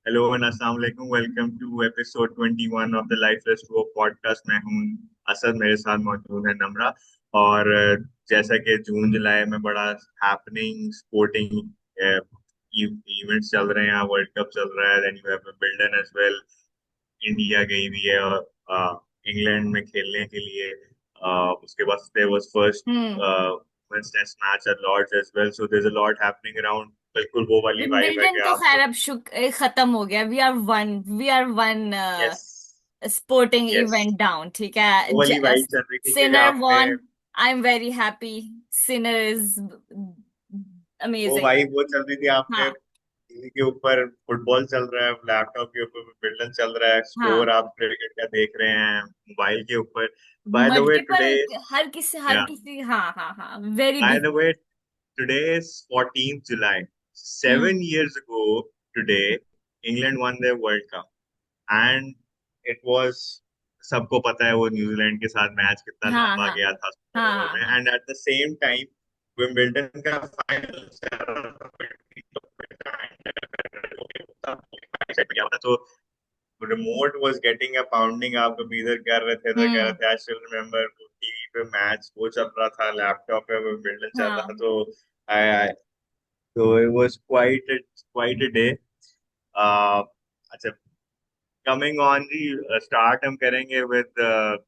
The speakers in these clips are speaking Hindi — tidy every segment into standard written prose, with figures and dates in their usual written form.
हेलो एंड अस्सलाम वालेकुम। Welcome to episode 21 of the lifeless two podcast. मैं हूं असद, मेरे साथ मौजूद है नम्रा। और जैसा कि जून जुलाई में बड़ा हैपनिंग स्पोर्टिंग इवेंट्स चल रहे हैं, वर्ल्ड कप चल रहा है, then you have Wimbledon as well. India गई हुई है इंग्लैंड में खेलने के लिए। उसके बाद there was first hmm. Women's test match at Lord's as well, so there is a lot happening around. बिल्कुल वो वाली वाइब है विंबलडन कि तो आप खैर अब खत्म हो गया। We are one yes sporting yes event down, ठीक है। वो वाली वाइब चल रही थी कि सिनर जहाँ पे won. I am very happy. Sinner is वो अमेजिंग। वाइब वो चल रही थी। आपने हाँ, टीवी के ऊपर फुटबॉल चल रहा है, लैपटॉप के ऊपर विंबलडन चल रहा है, हाँ। स्कोर आप क्रिकेट का देख रहे हैं मोबाइल के ऊपर। By the way multiple. Today हर किसी, हाँ हाँ हाँ, very by the busy. Way today is 14th July. Hmm. 7 years ago today, England won their World Cup, and it was, सबको पता है वो न्यूजीलैंड के साथ मैच कितना हाँ लंबा हाँ गया था हाँ ओवर हाँ में। हाँ and at the same time Wimbledon का फाइनल तो remote was getting a pounding. आप कभी इधर कर रहे थे, इधर कर रहे हम्म। थे। आई स्टिल रिमेम्बर टीवी पे मैच वो चल रहा था, लैपटॉप पे विंबलडन चल रहा था। हाँ। तो आई तो it was quite a day. अच्छा, कमिंग ऑन जी, स्टार्ट हम करेंगे विद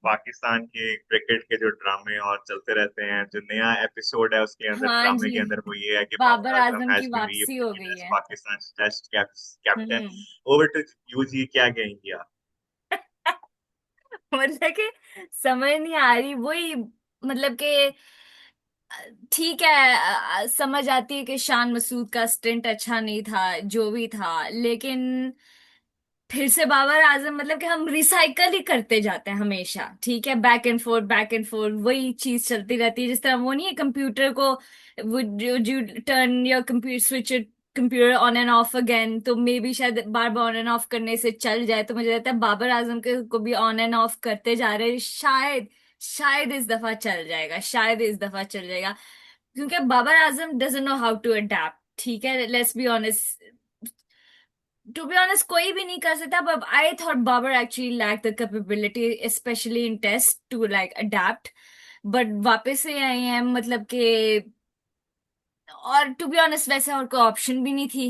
पाकिस्तान के क्रिकेट के जो ड्रामे और चलते रहते हैं। जो नया एपिसोड है उसके अंदर, हाँ ड्रामे जी। के अंदर, वो ये है कि बाबर बाबर आजम आजम की हैज बीन वापसी हो रीअपॉइंटेड गई एज है। Pakistan test captain. Hmm. Over to you जी, क्या कहेंगे आप? मतलब कि समझ नहीं आ रही वही। मतलब कि ठीक है, समझ आती है कि शान मसूद का स्टिंट अच्छा नहीं था, जो भी था, लेकिन फिर से बाबर आजम, मतलब कि हम रिसाइकल ही करते जाते हैं हमेशा। ठीक है, बैक एंड फोर्थ वही चीज चलती रहती है। जिस तरह वो नहीं है कंप्यूटर को, would U turn your computer switch computer on end of again, तो मे बी शायद बार बार ऑन एंड ऑफ करने से चल जाए। तो मुझे लगता है बाबर आजम के को भी ऑन एंड ऑफ करते जा रहे हैं। शायद शायद इस दफा चल जाएगा, शायद इस दफा चल जाएगा। क्योंकि Babar Azam doesn't know how to adapt. ठीक है, let's be honest. To be honest कोई भी नहीं कर सकता, but I thought Babar actually lack the capability especially in test to like adapt. But वापस से आई हैं, मतलब कि, और टू बी ऑनेस्ट वैसे और कोई ऑप्शन भी नहीं थी।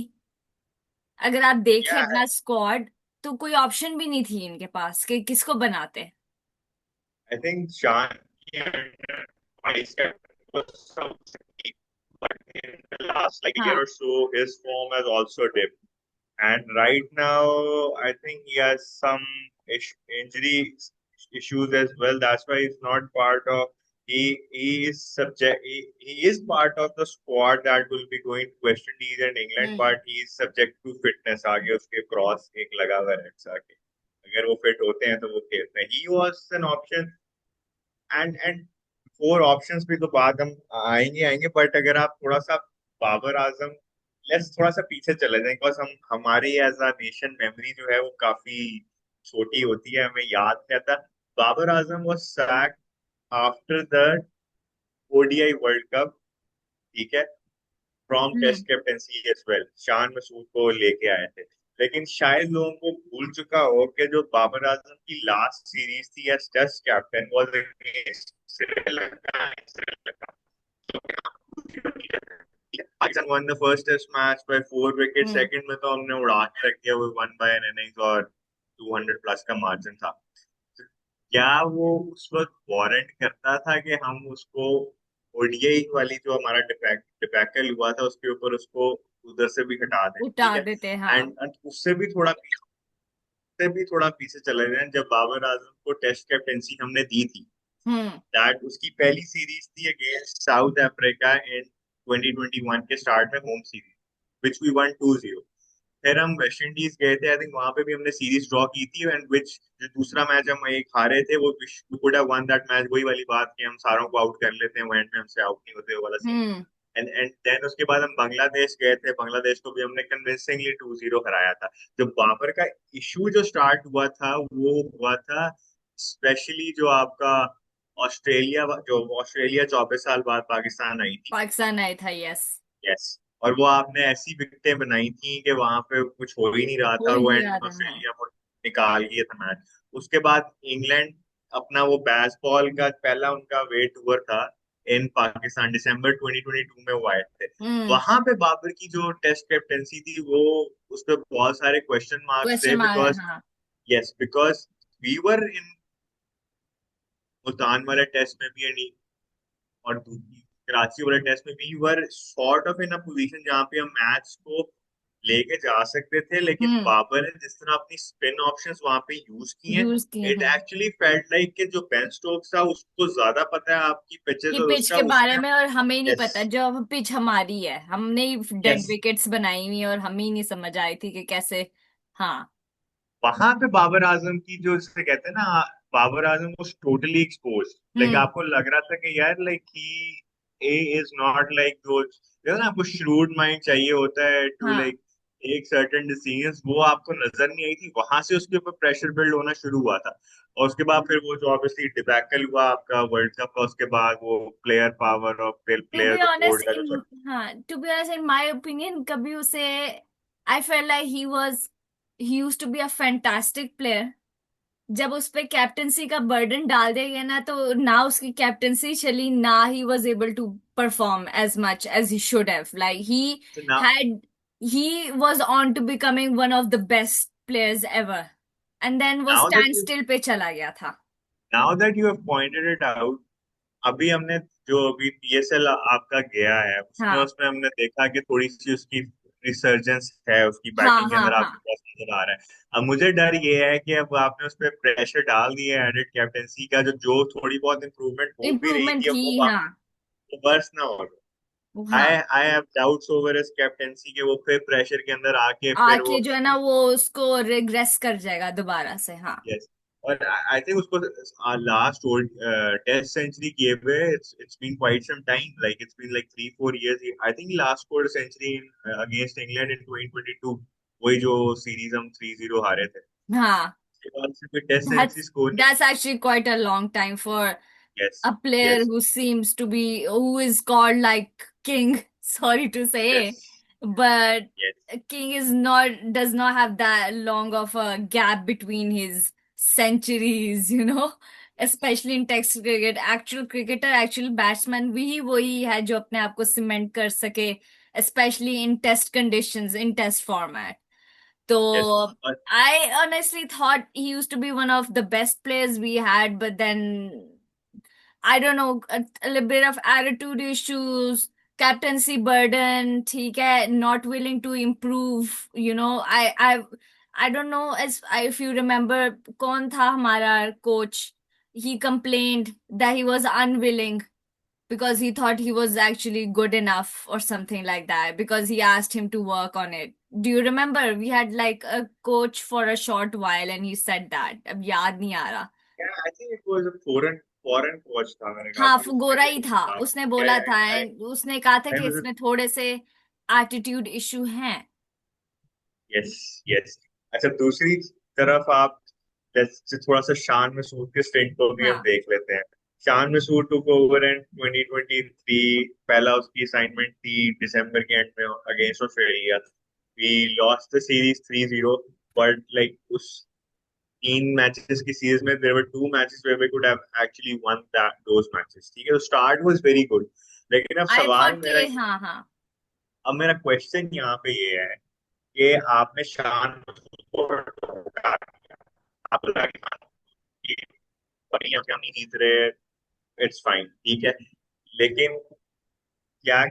अगर आप देखें Yeah, अपना स्क्वाड, तो कोई ऑप्शन भी नहीं थी इनके पास कि किसको बनाते। I think Shan vice captain was something, but in the last like year हाँ or so, his form has also dipped. And right now, I think he has some injury issues as well. That's why he's not part of. He is subject. He is part of the squad that will be going to West Indies and England, hmm but he is subject to fitness. आगे उसके क्रॉस एक लगा हुआ है आगे। अगर वो फिट होते हैं तो वो खेलते हैं। He was an option, and four options भी तो बाद हम आएंगे। बट अगर आप थोड़ा सा बाबर आजम, लेट्स थोड़ा सा पीछे चले जाएं, बिकॉज हम हमारी एज अ नेशन मेमोरी जो है वो काफी छोटी होती है, हमें याद नहीं आता। Babar Azam was sack after the ODI world cup, ठीक है, from hmm. Test captaincy as well. Shan Masood को लेके आए थे। लेकिन शायद लोगों को भूल चुका हो कि जो बाबर आजम की लास्ट सीरीज थी as test captain was against Sri Lanka. Pakistan won the first test match by 4 wicket. Hmm. Second में तो हमने उड़ा के रख दिया, वो वन बाय एन इनिंग्स और 200 प्लस का मार्जिन था। तो क्या वो उस वक्त वारंट करता था कि हम उसको ओडीआई वाली जो हमारा डिबैकल हुआ था उसके ऊपर उसको उधर से भी हटा दें, उठा ठीक है। देते, हाँ। एंड उससे भी थोड़ा पीछे चले गए जब बाबर आजम को टेस्ट कैप्टेंसी हमने दी थी। हम्म। दैट उसकी पहली सीरीज थी अगेंस्ट साउथ अफ्रीका इन 2021 के स्टार्ट में, home series which we won 2-0। फिर हम वेस्ट इंडीज गए थे, आई थिंक वहां पे भी हमने सीरीज ड्रॉ की थी, एंड विच जो दूसरा मैच हम एक हारे थे, वो could have won that match. वही वाली बात कि हम सारों को आउट कर लेते हैं, वो एंड में हमसे आउट नहीं होते, वो वाला सीन। हम्म। एंड देन उसके बाद हम बांग्लादेश गए थे, बांग्लादेश को भी हमने कन्विंसिंगली 2-0 हराया था। जो बाबर का इशू जो स्टार्ट हुआ था वो हुआ था स्पेशली जो आपका ऑस्ट्रेलिया 24 साल बाद पाकिस्तान आई थी। पाकिस्तान आया था, यस। यस। और वो आपने ऐसी विकेटें बनाई थी कि वहां पे कुछ हो ही नहीं रहा हो था, और ही वो नहीं एंड रहा में था, हाँ। ऑस्ट्रेलिया को निकाल गया था मैच। उसके बाद इंग्लैंड अपना वो बेसबॉल का पहला उनका वे टूर था इन पाकिस्तान, दिसंबर 2022 में वो आए थे। हम्म। वहां पे बाबर की जो टेस्ट कैप्टेंसी थी वो, उस पर बहुत सारे क्वेश्चन मार्क्स क्वेश्चन थे, मार्क है, बिकॉज हाँ। यस, बिकॉज वी वर इन मुल्तान वाले टेस्ट में भी, और दूसरी कराची वाले टेस्ट में भी were sort of in a position जहां पे हम मैच को लेके जा सकते थे, लेकिन हम्म। बाबर ने जिस तरह अपनी स्पिन ऑप्शंस वहां पे यूज किए, यूज किए इट हैं एक्चुअली फेल्ट लाइक कि जो बेन स्टोक्स था उसको ज्यादा पता है आपकी कि पिचेस और पिच उसका के बारे उसने। में, और हमें ही नहीं यस, पता, जो अब पिच हमारी है, हमने ही डेड यस। विकेट्स बनाई हुई और हमें ही नहीं समझ आई थी कि कैसे। हाँ। वहां पे बाबर आजम की जो जिसे कहते हैं ना, Babar Azam was totally expose. Like हम्म। आपको लग रहा था कि यार like he A is not like दो, ना आपको श्रूड माइंड चाहिए होता है टू हाँ। लाइक एक सर्टेन डिसीजंस, वो आपको नजर नहीं आई थी। वहां से उसके ऊपर प्रेशर बिल्ड होना शुरू हुआ था, और उसके बाद फिर वो जो ऑब्वियसली डिबैकल हुआ आपका वर्ल्ड कप का, उसके बाद वो प्लेयर पावर और to player be honest board का जो। इन हाँ, to be honest in my opinion, कभी उसे, I feel like he used to be a fantastic player. जब उस पे कैप्टनसी का बर्डन डाल दिया गया ना, तो ना उसकी कैप्टनसी चली, ना he was able to perform as much as he should have, like had he was on to becoming one of the best players ever, and then वो now that stand you still पे चला गया था। Now that you have pointed it out, अभी हमने जो अभी पीएसएल आपका गया है उसमें हाँ, उसमें हमने देखा कि थोड़ी सी उसकी रिसर्जेंस है, उसकी हाँ, बैटिंग के हाँ, अंदर हाँ। आपके पास नजर आ रहा है। अब मुझे डर ये है कि अब आपने उस पर प्रेशर डाल दिया है एडेड कैप्टेंसी का, जो जो थोड़ी बहुत इंप्रूवमेंट हो भी रही इम्प्रूवमेंट थी, अब ही, वो हाँ। बर्स ना हो। आई हाँ, I have doubts over his captaincy के, वो फिर प्रेशर के अंदर आके फिर आके वो। जो है ना, वो उसको रिग्रेस कर जाएगा दोबारा से, हाँ। यस, और आई थिंक उसको लास्ट टेस्ट सेंचुरी किए हुए, it's been quite some time, like it's been like 3 4 years. I think last scored century against England in 2022, वही जो सीरीज हम 3-0 हारे थे, हाँ, उसके बाद से कोई टेस्ट that's सेंचुरी स्कोर नहीं that's actually quite a long time for की। Yes, a player yes, who seems to be, who is called like king. Sorry to yes, say, but yes, king is not, does not have that long of a gap between his centuries, especially in test cricket. Actual cricketer, actual batsman भी वही है जो अपने आप को सीमेंट कर सके, especially in test conditions, in test format. Yes. So I honestly thought he used to be one of the best players we had, but then I don't know, a little bit of attitude issues, captaincy burden, ठीक है, not willing to improve. I don't know, if you remember, कौन था हमारा coach? He complained that he was unwilling because he thought he was actually good enough or something like that, because he asked him to work on it. Do you remember? We had like a coach for a short while and he said that. अब याद नहीं आ रहा। आई think it was a foreign foreign coach था, मेरे ख्याल हाँ, से उसने गोरा ही कहीं था, कहा उसने कि बोला था, आई and उसने कहा था आई कि वाज। इसमें थोड़े से एटीट्यूड इशू हैं। Yes, yes. अच्छा, दूसरी तरफ आप जैसे थोड़ा सा शान मसूद के स्टिंट को भी हम हाँ, देख लेते हैं। Shan Masood took over in 2023, पहला उसकी असाइनमेंट थी दिसंबर के एंड में against Australia. We lost the series 3-0, but like उस 3 मैचेस की सीरीज में there were 2 matches where we could have actually won that those matches, ठीक है, तो स्टार्ट वाज वेरी गुड। लेकिन अब आई सवाल थॉट मेरा, कि हाँ, हाँ। अब मेरा क्वेश्चन यहाँ पे ये है कि आपने शान को हटा दिया, आपको लगा कि हाँ, ये बढ़िया, हम नहीं जीत रहे, इट्स फाइन, ठीक है, लेकिन क्या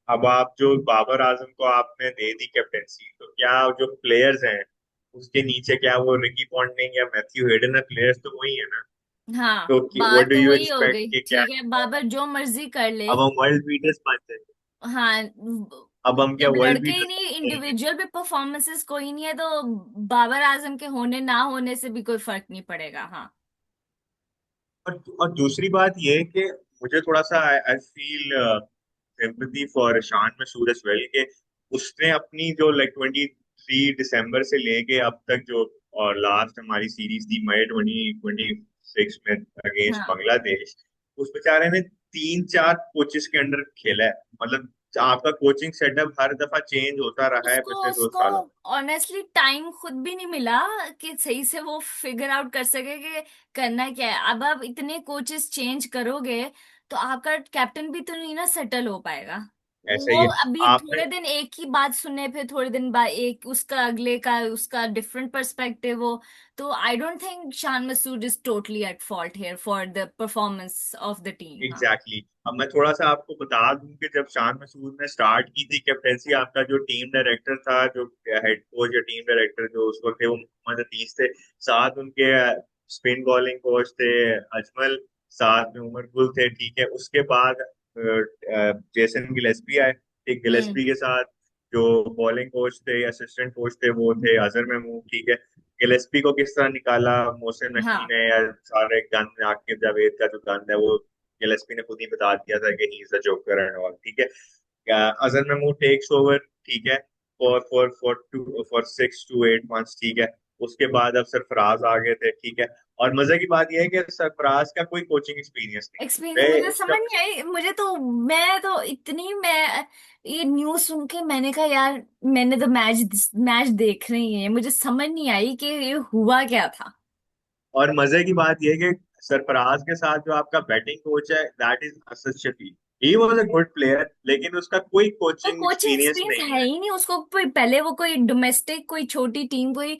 अब आप जो बाबर आजम को आपने दे दी कैप्टेंसी, तो क्या जो प्लेयर्स हैं उसके नीचे, क्या वो रिकी पॉन्टिंग या मैथ्यू हेडन है, प्लेयर्स तो वही है ना? हाँ, तो व्हाट बात डू तो यू वही हो एक्सपेक्ट गई, कि क्या, ठीक है, बाबर जो मर्जी कर ले। अब हम वर्ल्ड बीटर्स बनते हैं? हाँ, अब हम क्या जब वर्ल्ड लड़के ही बीटर्स नहीं, बनते हैं? इंडिविजुअल भी परफॉर्मेंसेस कोई नहीं है, तो बाबर आजम के होने ना होने से भी कोई फर्क नहीं पड़ेगा, हाँ। और दूसरी बात ये है कि मुझे थोड़ा सा I feel sympathy for Shan Masood as well, कि उसने अपनी जो लाइक 23 दिसंबर से लेके अब तक जो, और लास्ट हमारी सीरीज थी मई 2026 में अगेंस्ट हाँ, बांग्लादेश, उस बेचारे ने 3 4 कोचेस के अंडर खेला है, मतलब आपका कोचिंग सेटअप हर दफा चेंज होता रहा है उसको पिछले दो उसको सालों में। ऑनेस्टली टाइम खुद भी नहीं मिला कि सही से वो फिगर आउट कर सके कि करना क्या है। अब आप इतने कोचेस चेंज करोगे तो आपका कैप्टन भी तो नहीं ना सेटल हो पाएगा। ऐसा वो ही है। अभी आपने थोड़े दिन एक ही बात सुनने पे थोड़े दिन बाद एक उसका अगले का उसका डिफरेंट पर्सपेक्टिव हो। तो आई don't think Shan Masood is totally at fault here for the performance of the team. हाँ। Exactly exactly। अब मैं थोड़ा सा आपको बता दूं कि जब शान मसूद ने स्टार्ट की थी कैप्टेंसी, आपका जो टीम डायरेक्टर था, जो हेड कोच या टीम डायरेक्टर जो उस वक्त थे, वो मोहम्मद हफीज थे। साथ उनके स्पिन बॉलिंग कोच थे अजमल, साथ में उमर गुल थे। ठीक है, उसके बाद जेसन गिलेस्पी आए। ठीक, हम्म। गिलेस्पी के साथ जो बॉलिंग कोच थे, असिस्टेंट कोच थे, वो थे अजहर महमूद। ठीक है, गिलेस्पी को किस तरह निकाला मोहसिन नकवी हाँ। ने, या सारे गंद आकिब जावेद का जो गंद है वो गिलेस्पी ने खुद ही बता दिया था कि he is the joker and all. ठीक है, अजहर महमूद टेक्स ओवर। ठीक है, फॉर 6 to 8 months। ठीक है, उसके बाद अब सरफराज आ गए थे। ठीक है, और मजे की बात यह है कि सरफराज का कोई कोचिंग एक्सपीरियंस नहीं। एक्सपीरियंस मुझे मैं समझ जब नहीं आई। मुझे तो मैं तो इतनी मैं ये न्यूज सुन के मैंने कहा यार मैंने तो मैच मैच देख रही है मुझे समझ नहीं आई कि ये हुआ क्या था। और मजे की बात यह है कि सरफराज के साथ जो आपका बैटिंग कोच है, that is Asad Shafiq. He was a good player, लेकिन उसका कोई तो कोचिंग कोचिंग एक्सपीरियंस एक्सपीरियंस नहीं है है। ही नहीं उसको। पहले वो कोई डोमेस्टिक कोई छोटी टीम कोई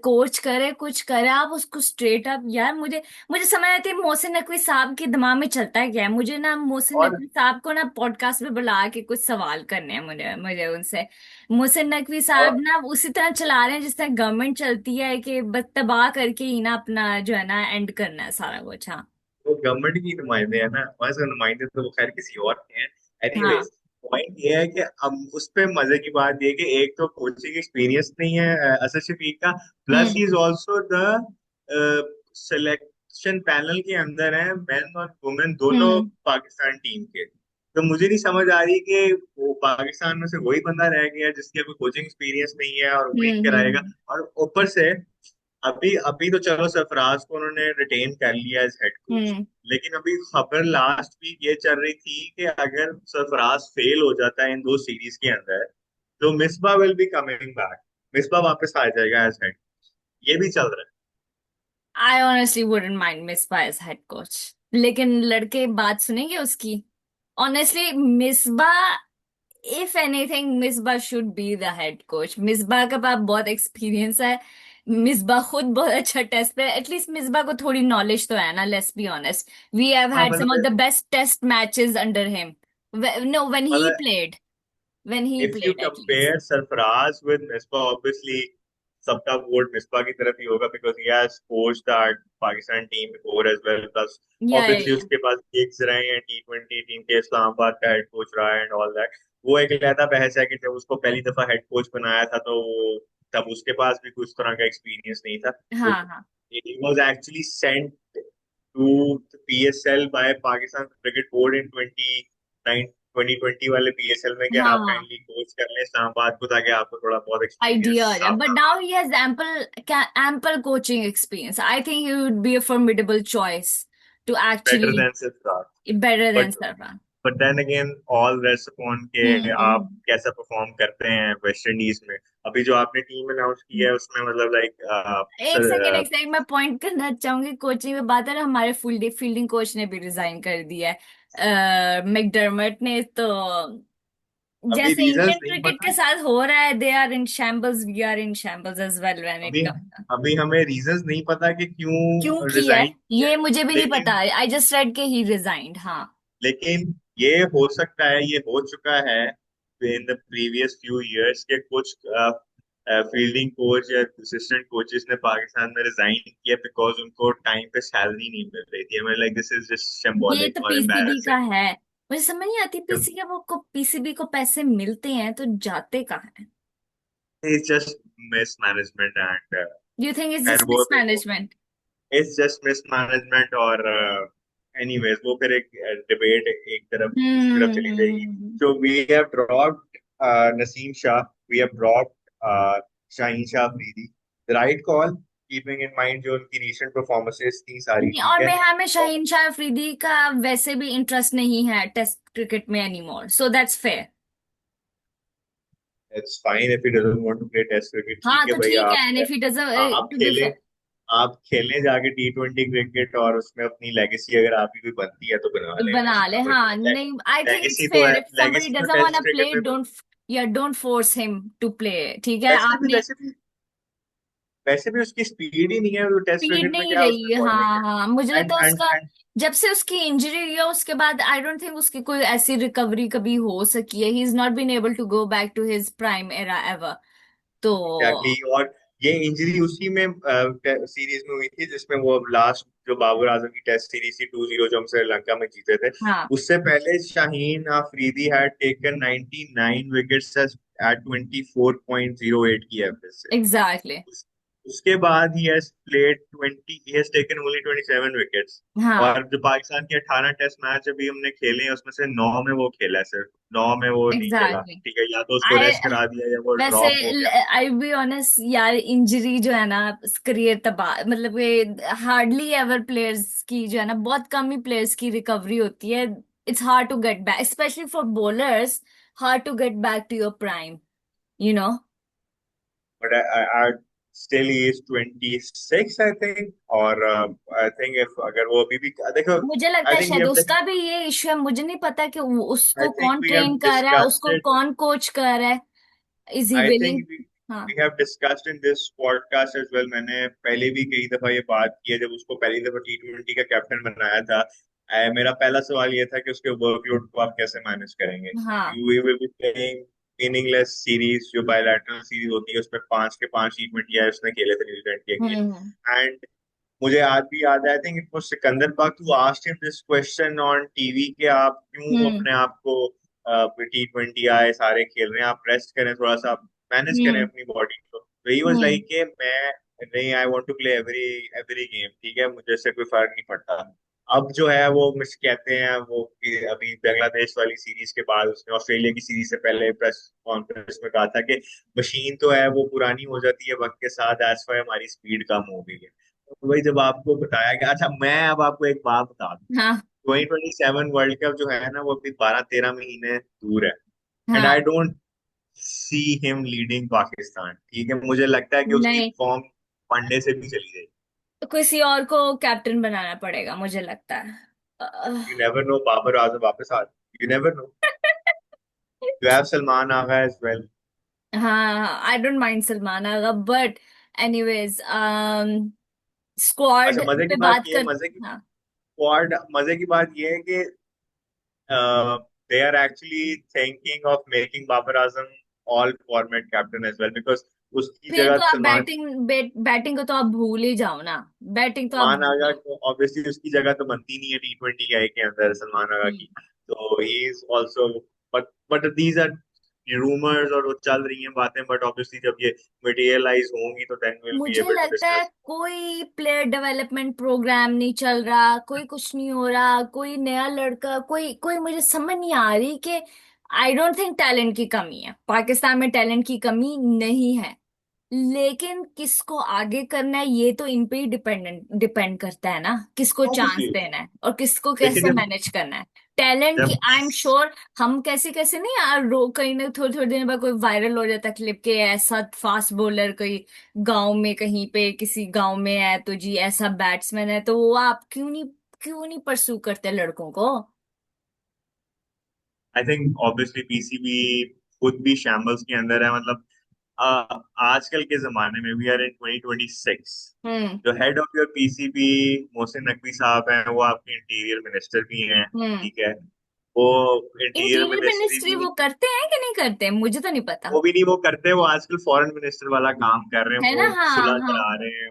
कोच करे कुछ करे आप उसको स्ट्रेट अप यार मुझे मुझे समझ आती है मोहसिन नकवी साहब के दिमाग में चलता है क्या है। मुझे ना मोहसिन और नकवी साहब को ना पॉडकास्ट में बुला के कुछ सवाल करने हैं मुझे मुझे उनसे। मोहसिन नकवी साहब और ना उसी तरह चला रहे हैं जिस तरह गवर्नमेंट चलती है कि बस तबाह करके ही ना अपना जो है ना एंड करना है सारा कुछ। हाँ। वो गवर्नमेंट की नुमाइंदे है ना, बस नुमाइंदे तो वो खैर किसी और के हैं। एनीवेज, हाँ। पॉइंट ये है कि अब उस पे मजे की बात ये है कि एक तो कोचिंग एक्सपीरियंस नहीं है असद शफीक का, plus he hmm. Is also the selection panel के अंदर है मेन और वुमेन दोनों हम्म। पाकिस्तान टीम के। तो मुझे नहीं समझ आ रही कि वो पाकिस्तान में से वही बंदा रह गया जिसके कोई कोचिंग एक्सपीरियंस नहीं है और वही कराएगा। हम्म। और ऊपर से अभी अभी तो चलो सरफराज को उन्होंने रिटेन कर लिया एज हेड कोच, हम्म। लेकिन अभी खबर लास्ट वीक ये चल रही थी कि अगर सरफराज फेल हो जाता है इन दो सीरीज के अंदर, तो Misbah will be coming back. Misbah वापस आ जाएगा एज हेड। ये भी चल रहा I honestly wouldn't mind Misbah as head coach. लेकिन लड़के बात सुनेंगे उसकी। Honestly Misbah if anything Misbah should be the head coach. Misbah के पास बहुत एक्सपीरियंस है। मिसबा खुद बहुत अच्छा टेस्ट पे एटलीस्ट मिसबा को थोड़ी नॉलेज तो है ना। Let's be honest we have है। हाँ हैड सम ऑफ द मतलब best test matches under him. No मतलब when he if you played at least. Compare Sarfaraz with Misbah, obviously सबका वोट मिसबा की तरफ ही होगा, because he has coached that Pakistan team before as well. Plus obviously या उसके पास गिग्स रहे हैं, T20 टीम के इस्लामाबाद का हेड कोच रहा है एंड ऑल दैट। वो एक अलहदा बहस है कि जब उसको पहली दफा हेड कोच बनाया था तो तब उसके पास भी कुछ तरह का एक्सपीरियंस नहीं था। तो हाँ हाँ। he was actually sent to the PSL by Pakistan Cricket Board in 2020 वाले PSL में कि आप हाँ काइंडली कोच कर लें इस्लामाबाद को, ताकि आपको थोड़ा बहुत idea एक्सपीरियंस आ जाए बट सामने now he has ample coaching experience. I think he would be a formidable choice to better actually then Siddharth. better than but Sarfraz. But then again all rest upon के आप हम्म। कैसा परफॉर्म करते हैं वेस्ट इंडीज में। अभी जो आपने टीम अनाउंस की है उसमें मतलब एक सेकंड मैं पॉइंट करना चाहूंगी कोचिंग में बात है ना। हमारे फील्डिंग कोच ने भी रिजाइन कर दिया है मैकडर्मट ने तो। अभी जैसे रीजंस इंडियन नहीं क्रिकेट के पता। साथ हो रहा है they are in shambles we are in shambles as well when it अभी कम्स। अभी हमें रीजंस नहीं पता कि क्यों क्यों किया है रिजाइन किया ये है। मुझे भी नहीं पता। लेकिन आई जस्ट रेड के ही रिजाइंड। हाँ। लेकिन ये हो सकता है, ये हो चुका है in the previous few years के कुछ फील्डिंग कोच या असिस्टेंट कोचेस ने पाकिस्तान में रिजाइन किया बिकॉज उनको टाइम पे सैलरी नहीं मिल रही थी। हमें लाइक दिस इज जस्ट ये सिंबॉलिक तो और पीसीबी का एम्बैरेसिंग। है। मुझे समझ नहीं आती पीसीबी को पीसीबी को पैसे मिलते हैं तो जाते कहाँ हैं। It's just miss management and you think it's खैर जस्ट वो mismanagement. It's just miss management. और एनीवेज वो फिर एक डिबेट एक तरफ दूसरी तरफ चली जाएगी। हम्म। So we have dropped Naseem Shah. We have dropped Shaheen Shah Afridi. The right call, keeping in mind जो उनकी recent performances थी सारी। नहीं, और ठीक है, मैं हमें और शाहीन शाह अफरीदी का वैसे भी इंटरेस्ट नहीं है टेस्ट क्रिकेट में anymore so that's fair. It's fine if he doesn't want to play test cricket, ठीक हाँ है तो भाई, ठीक है, आप एंड इफ ही आप डजंट टू बी, खेलें, आप खेलने जाके T20 क्रिकेट, और उसमें अपनी लेगेसी अगर आपकी कोई बनती है तो बना लें, बना ऐसी ले, कोई हाँ नहीं, आई थिंक इट्स लेगेसी तो है, फेयर इफ somebody लेगेसी तो doesn't want test to cricket play, में तो, don't, या don't force him to play, ठीक है वैसे भी आपने। वैसे भी वैसे भी उसकी स्पीड ही नहीं है, वो टेस्ट स्पीड क्रिकेट में नहीं क्या उसमें रही, बॉलिंग हाँ हाँ, मुझे है, लगता है उसका एंड जब से उसकी इंजरी हुई है उसके बाद आई डोंट थिंक उसकी कोई ऐसी रिकवरी कभी हो सकी है, he is not been able to go back to his prime era ever. तो एग्जैक्टली, और ये इंजरी उसी में सीरीज में हुई थी जिसमें वो लास्ट जो बाबर आजम की टेस्ट सीरीज थी 2-0 जो हम श्रीलंका में जीते थे, हाँ उससे पहले Shaheen Afridi had taken 99 wickets at 24.08 की एवरेज से। एग्जैक्टली, उस, उसके बाद he has played 20, he has taken only 27 wickets. हाँ और जो पाकिस्तान के 18 टेस्ट मैच अभी हमने खेले हैं उसमें से 9 में वो खेला है, सिर्फ 9 में वो नहीं खेला, एग्जैक्टली। ठीक है, या तो उसको आई रेस्ट करा दिया या वो वैसे ड्रॉप हो गया। आई बी ऑनेस्ट यार, इंजरी जो है ना करियर तबाह, मतलब कि हार्डली एवर प्लेयर्स की जो है ना, बहुत कम ही प्लेयर्स की रिकवरी होती है। It's hard to get back, especially for bowlers, hard to get back to your prime, you know. But still he is 26 I think, और I think if अगर वो अभी भी देखो, मुझे लगता I है think we शायद have उसका भी ये इश्यू है, मुझे नहीं पता कि I उसको think कौन we have ट्रेन कर रहा है, discussed उसको it, कौन कोच कर रहा है, is he I willing. think हाँ we have discussed in this podcast as well, मैंने पहले भी कई दफा ये बात की है जब उसको पहली दफा T20 का कैप्टन बनाया था। मेरा पहला सवाल ये था कि उसके वर्कलोड को आप कैसे मैनेज करेंगे, हाँ। You will be playing meaningless series, जो बायलैटरल सीरीज होती है उसमें 5 के 5 T20 है उसने खेले थे न्यूजीलैंड के हम्म अगेंस्ट। एंड मुझे आज भी याद है, I think it was Sikandar Bakht who asked him this question on TV, कि आप क्यों हम्म अपने आप को T20 आए सारे खेल रहे हैं, आप रेस्ट करें थोड़ा सा, आप मैनेज करें हम्म अपनी बॉडी को। तो ही वाज हम्म लाइक कि मैं नहीं, I want to play every every game, ठीक है, मुझे इससे कोई फर्क नहीं पड़ता। अब जो है वो मिस कहते हैं वो कि अभी बांग्लादेश वाली सीरीज के बाद उसने ऑस्ट्रेलिया की सीरीज से पहले प्रेस कॉन्फ्रेंस में कहा था कि मशीन तो है वो पुरानी हो जाती है वक्त के साथ, दैट्स व्हाई हमारी स्पीड कम हो गई है। तो वही जब आपको बताया गया, अच्छा मैं अब आपको एक बात बता दूं, हाँ 2027 वर्ल्ड कप जो है ना वो अभी 12-13 महीने दूर है, एंड आई हाँ। Don't see him leading Pakistan, ठीक है, मुझे लगता है कि उसकी नहीं, फॉर्म वनडे से भी चली जाएगी। तो किसी और को कैप्टन बनाना पड़ेगा मुझे लगता है। You never know, Babar Azam वापस आ, you never know, you have Salman Agha as well. हाँ, I don't mind Salman Agha, but anyways, squad अच्छा मजे की पे बात बात ये है, कर। मजे की हाँ स्क्वाड, मजे की बात ये है कि they are actually thinking of making Babar Azam all format captain as well, because उसकी फिर जगह तो आप सलमान बैटिंग को तो आप भूल ही जाओ ना, बैटिंग तो आप सलमान भूल आगा जाओ। ऑब्वियसली उसकी जगह तो बनती नहीं है T20 के अंदर सलमान आगा हम्म। की। तो he is also, but these are rumours और वो चल रही हैं बातें, बट ऑब्वियसली जब ये मटेरियलाइज होंगी तो देन विल बी मुझे एबल टू लगता है डिस्कस। कोई प्लेयर डेवलपमेंट प्रोग्राम नहीं चल रहा, कोई कुछ नहीं हो रहा, कोई नया लड़का, कोई कोई मुझे समझ नहीं आ रही कि आई डोंट थिंक टैलेंट की कमी है पाकिस्तान में, टैलेंट की कमी नहीं है, लेकिन किसको आगे करना है ये तो इन पे ही डिपेंड करता है ना, किसको चांस ऑब्वियसली देना है और किसको देखिए कैसे जब मैनेज करना है। टैलेंट की जब आई एम श्योर, हम कैसे कैसे नहीं यार, कहीं ना थोड़ी थोड़ी देर बाद कोई वायरल हो जाता क्लिप के ऐसा फास्ट बॉलर कोई गांव में कहीं पे किसी गांव में है तो जी ऐसा बैट्समैन है, तो वो आप क्यों नहीं परसू करते लड़कों को। आई थिंक ऑब्वियसली पीसीबी खुद भी शैम्बल्स के अंदर है, मतलब आजकल के जमाने में वी आर इन 2026, हम्म जो head of your PCB Mohsin Naqvi साहब हैं, वो आपके इंटीरियर मिनिस्टर भी हैं, हम्म। ठीक है, वो इंटीरियर इंटीरियर मिनिस्ट्री मिनिस्ट्री भी, वो करते हैं कि नहीं करते, मुझे तो नहीं पता। वो भी नहीं वो करते, वो आजकल फॉरेन मिनिस्टर वाला काम कर रहे हैं, है वो ना, हाँ सुलह हाँ करा रहे हैं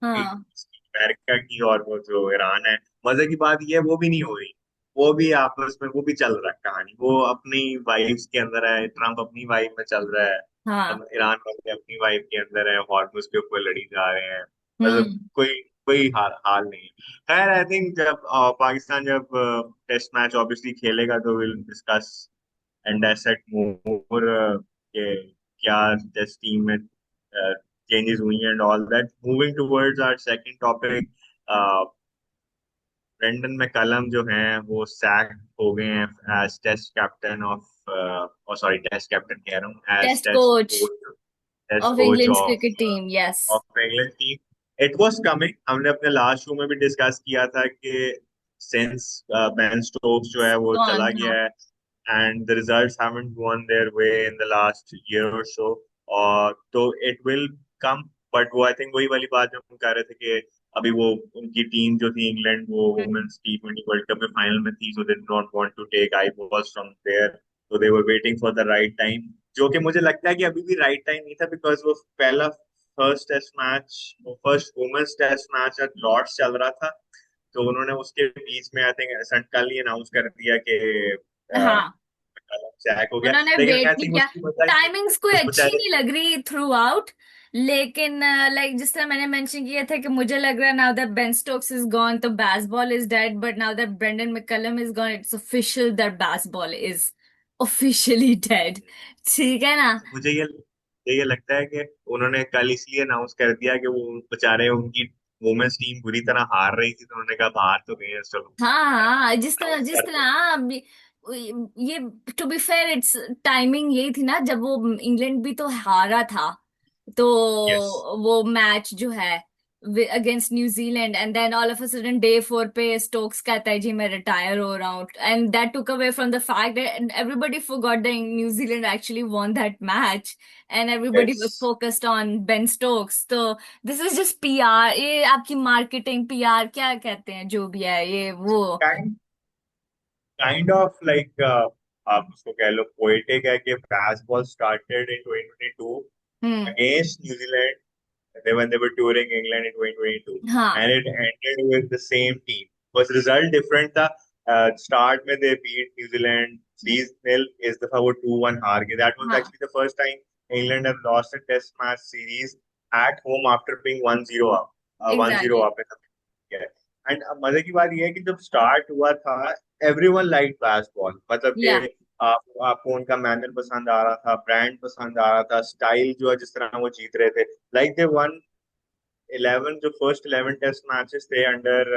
हाँ अमेरिका की और वो जो ईरान है। मजे की बात ये है वो भी नहीं हो रही, वो भी आपस में वो भी चल रहा है कहानी, वो अपनी वाइफ्स के अंदर है, ट्रम्प अपनी वाइफ में चल रहा है, हाँ। अब ईरान वाले अपनी वाइफ के अंदर है, हॉर्मुज के ऊपर लड़ी जा रहे हैं, मतलब हम्म कोई कोई हाल नहीं है। खैर आई थिंक जब पाकिस्तान जब टेस्ट मैच ऑब्वियसली खेलेगा तो will discuss and dissect more के क्या टेस्ट टीम में चेंजेस हुई and all that. Moving towards our second topic, Brendon McCullum जो हैं वो सैक हो गए हैं एज टेस्ट कैप्टन ऑफ और सॉरी टेस्ट कैप्टन कह रहा हूँ, as test test coach coach, test of coach England cricket team, yes. Of England team. It was coming, हमने अपने लास्ट शो में भी डिस्कस किया था कि सिंस बेन स्टोक्स जो है वो गॉन, चला हाँ। गया है and the results haven't gone their way in the last year और सो, और तो इट विल कम। बट वो आई थिंक वही वाली बात जो हम कह रहे थे कि अभी वो उनकी टीम जो थी इंग्लैंड, वो hmm. Women's T20 world cup में फाइनल में थी, so they did not want to take eyeballs from there, तो they were waiting for the right time, जो कि मुझे लगता है कि अभी भी राइट टाइम नहीं था, बिकॉज वो पहला first test match, first women's test match at Lord's चल रहा था, तो उन्होंने उसके बीच में आई थिंक कल ही अनाउंस कर दिया कि हाँ, सैक हो गया, उन्होंने लेकिन वेट आई नहीं थिंक किया। उसकी वजह ये टाइमिंग्स कोई उस अच्छी बेचारे, नहीं लग रही थ्रू आउट। लेकिन लाइक जिस तरह मैंने मेंशन किया था कि मुझे लग रहा है now that Ben Stokes is gone तो Bazball is dead, but now that Brendon McCullum is gone it's official that Bazball is officially dead. ठीक है ना? मुझे ये लगता है कि उन्होंने कल इसलिए अनाउंस कर दिया कि वो बेचारे उनकी वुमेन्स टीम बुरी तरह हार रही थी, तो उन्होंने कहा बाहर तो गए हैं, चलो हाँ हाँ, अनाउंस जिस तरह करते हैं। हाँ, ये to be fair it's timing यही थी ना जब वो इंग्लैंड भी तो हारा था। तो यस, वो मैच जो है against New Zealand, and then all of a sudden day 4 पे स्टोक्स कहता है जी मैं रिटायर हो रहा हूँ, and that took away from the fact that everybody forgot that New Zealand actually von that match, and everybody yes, was focused on Ben Stokes. तो दिस इज जस्ट पीआर, ये आपकी मार्केटिंग पीआर क्या कहते हैं जो भी है ये वो। काइंड ऑफ लाइक आप उसको कह लो पोएटिक है कि basketball started in 2022 hmm. against New Zealand, when they were touring England in 2022, हाँ and it ended with the same team. बस result different था। Start में they beat New Zealand 3-0, इस दफा वो 2-1 हार गए। That was हाँ actually the first time England have lost a test match series at home after being 1-0 up, 1-0 exactly. up in the and मजे की बात यह है कि जब स्टार्ट हुआ था एवरीवन लाइक बास्केटबॉल, मतलब कि या आपको उनका मैनर पसंद आ रहा था, ब्रांड पसंद आ रहा था, स्टाइल जो है जिस तरह वो जीत रहे थे, लाइक दे वन 11 जो फर्स्ट 11 टेस्ट मैचेस थे under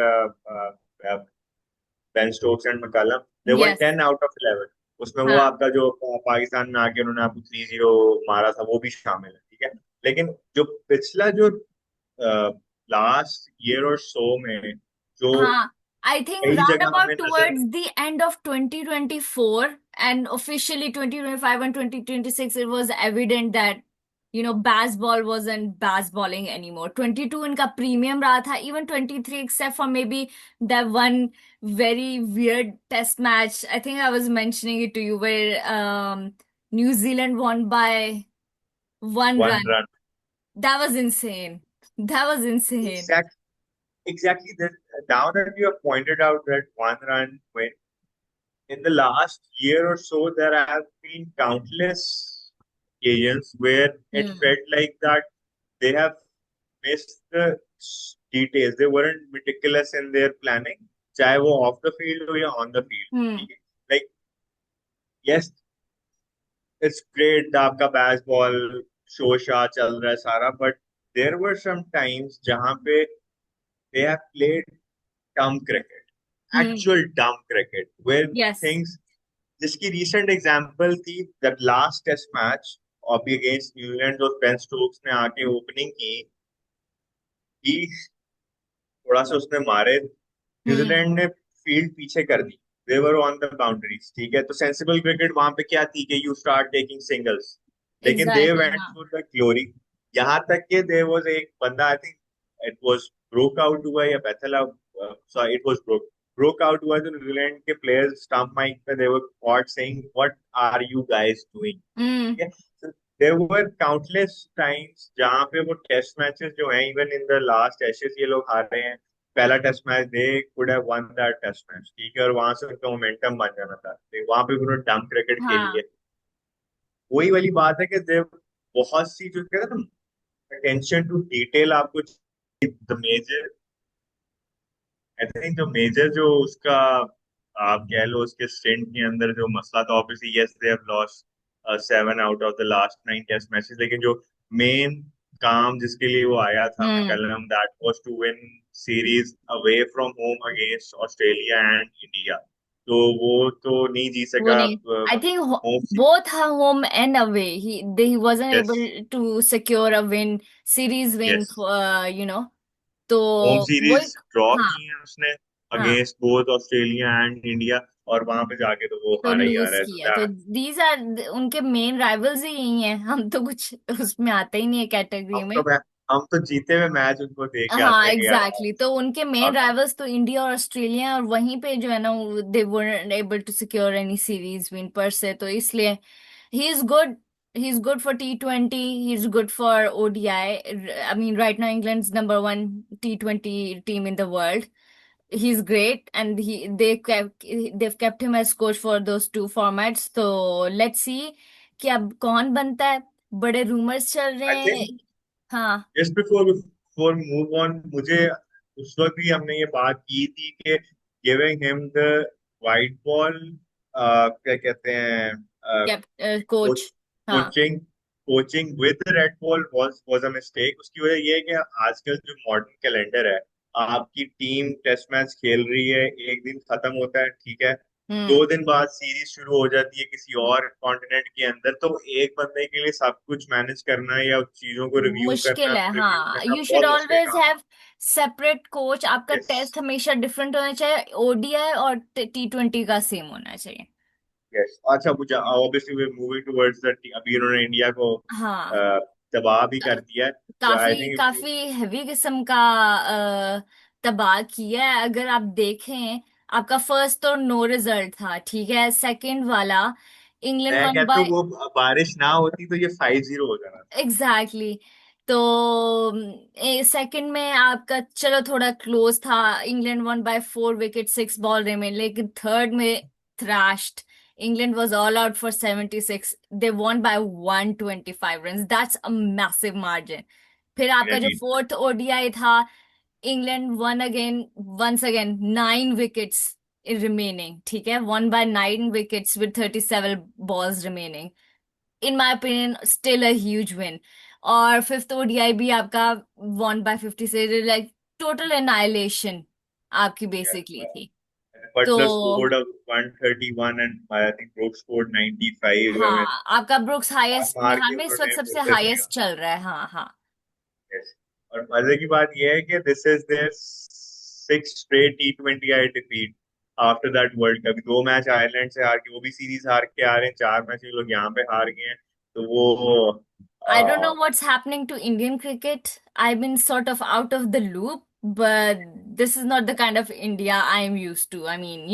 Ben Stokes and McCullum, they one yes 10 out of 11, उसमें वो हाँ आपका जो पाकिस्तान में आके उन्होंने आपको 3-0 मारा था वो भी शामिल है, ठीक है। लेकिन जो पिछला जो लास्ट ईयर और सो में जो हाँ, आई थिंक कई राउंड जगह अबाउट हमें नजर, towards the end of 2024 and officially 2025 and 2026 it was evident that baseball wasn't baseballing anymore. 22 इनका प्रीमियम रहा था, even 23 except for maybe that one very weird test match. I think I was mentioning it to you where New Zealand won by 1 run. One run, That was insane. That was insane. exactly that. Now that you have pointed out that one run win, in the last year or so, there have been countless occasions where it Hmm. felt like that they have missed the details. They weren't meticulous in their planning, चाहे वो off the field हो या on the field, Hmm. ठीक है? Like, yes, it's great आपका basketball शोशा चल रहा है सारा, but there were some times जहाँ पे they have played dumb cricket, Hmm. actual dumb cricket, where Yes. things, जिसकी recent example थी that last test match अभी against न्यूजीलैंड, जो बेन स्टोक्स ने आके ओपनिंग की, कि थोड़ा सा उसने मारे, Hmm. न्यूजीलैंड ने फील्ड पीछे कर दी, दे वर ऑन द बाउंड्रीज, ठीक है, तो सेंसिबल क्रिकेट वहां पे क्या थी कि यू स्टार्ट टेकिंग सिंगल्स, लेकिन दे Exactly. वेंट हाँ. फॉर द ग्लोरी, यहाँ तक कि देयर वाज एक बंदा, I think it was Brook out हुआ या Bethell out, sorry it was Brook out हुआ, तो न्यूजीलैंड के प्लेयर्स स्टंप माइक पे they were caught saying what are you guys doing, Hmm. ठीक है। So, there were countless times जहाँ पे वो टेस्ट मैचेस जो हैं, even in the last Ashes ये लोग हार रहे हैं, पहला test match they could have won that test match, ठीक है, और वहां से उनका मोमेंटम बन जाना था, वहां पे उन्होंने डम क्रिकेट खेली हाँ. है। वही वाली बात है कि दे बहुत सी जो कहते हैं ना, अटेंशन टू डिटेल आपको, द मेजर, आई थिंक जो मेजर जो उसका आप कह लो उसके स्टिंट के अंदर जो मसला था, obviously yes they have lost 7 out of the last 9 test matches, लेकिन जो मेन काम जिसके लिए वो आया था Hmm. McCullum, that was to win series away from home against Australia and India, तो वो तो नहीं जी वो सका। नहीं, I think home both home and away he wasn't yes, able to secure a win, series win, yes, तो होम वो सीरीज एक, ड्रॉ हाँ की है उसने हाँ, against both Australia and India, और वहां पे जाके तो वो तो हारा ही लूज हारा है, तो किया, तो दैट दीज आर उनके मेन राइवल्स ही यही हैं, हम तो कुछ उसमें आते ही नहीं है कैटेगरी हम में। तो हम तो जीते हुए मैच उनको देख के हाँ आते हैं कि यार एग्जैक्टली तो उनके मेन आप। राइवल्स तो इंडिया और ऑस्ट्रेलिया हैं, और वहीं पे जो है ना, they weren't able to secure any series win पर से, तो इसलिए he is good, he is good for T20, he is good for ODI। I mean right now England number one T20 team in the world, he's great and they've kept him as coach for those two formats, so let's see कि अब कौन बनता है, बड़े रूमर्स चल रहे आई हैं। थिंक हाँ, जस्ट बिफोर मूव ऑन, मुझे उस वक्त भी हमने ये बात की थी कि giving him the white ball, क्या कहते हैं, कैप कोच, हाँ, coaching coaching with red ball was a mistake. उसकी वजह ये है कि आजकल जो मॉडर्न कैलेंडर है, आपकी टीम टेस्ट मैच खेल रही है, एक दिन खत्म होता है, ठीक है, हम्म, 2 दिन बाद सीरीज शुरू हो जाती है किसी और कॉन्टिनेंट के अंदर, तो एक बंदे के लिए सब कुछ मैनेज करना या चीजों को मुश्किल है, रिव्यू हाँ, करना यू शुड बहुत मुश्किल ऑलवेज काम हैव सेपरेट कोच, आपका है। यस, टेस्ट हमेशा डिफरेंट होना चाहिए, ODI और T20 का सेम होना चाहिए। यस। अच्छा, मुझे obviously we moving towards the, अभी उन्होंने इंडिया को हाँ, दबा भी कर दिया है, तो आई काफी थिंक काफी हैवी किस्म का तबाह किया है, अगर आप देखें। आपका फर्स्ट तो नो रिजल्ट था, ठीक है, सेकंड वाला इंग्लैंड मैं वन कहता हूँ बाय, वो बारिश ना होती तो ये 5-0 हो जाना था। Exactly exactly. तो सेकंड में आपका चलो थोड़ा क्लोज था, England one by 4 wicket, 6 ball remain, लेकिन थर्ड में thrashed, England was all out for 76, they won by 125 runs, that's a massive margin। फिर आपका जो Indeed. फोर्थ ODI था, England won again, once again 9 wickets remaining, ठीक है, 1 by 9 wickets with 37 balls remaining, in my opinion still a huge win. और फिफ्थ ODI भी आपका 1 by 50 से, लाइक टोटल एनाइलेशन आपकी Yeah. बेसिकली थी। तो Butler scored a 131 and I think Brooks scored 95। I mean, हाँ, आपका ब्रुक्स मार हाईएस्ट मार यहाँ के में इस वक्त उन्होंने सबसे उड़ते हाईएस्ट फेंका। चल रहा है, हाँ हाँ। Yes. और मजे की बात यह है कि this is their 6 straight T20I defeat after that World Cup. 2 match Ireland से हार के, वो भी सीरीज हार के आ रहे हैं, 4 मैच ये लोग यहाँ पे हार गए हैं, तो वो I don't know ah, what's happening to Indian cricket. I've been sort of out of the loop, but this is not the kind of India I'm used to. I mean,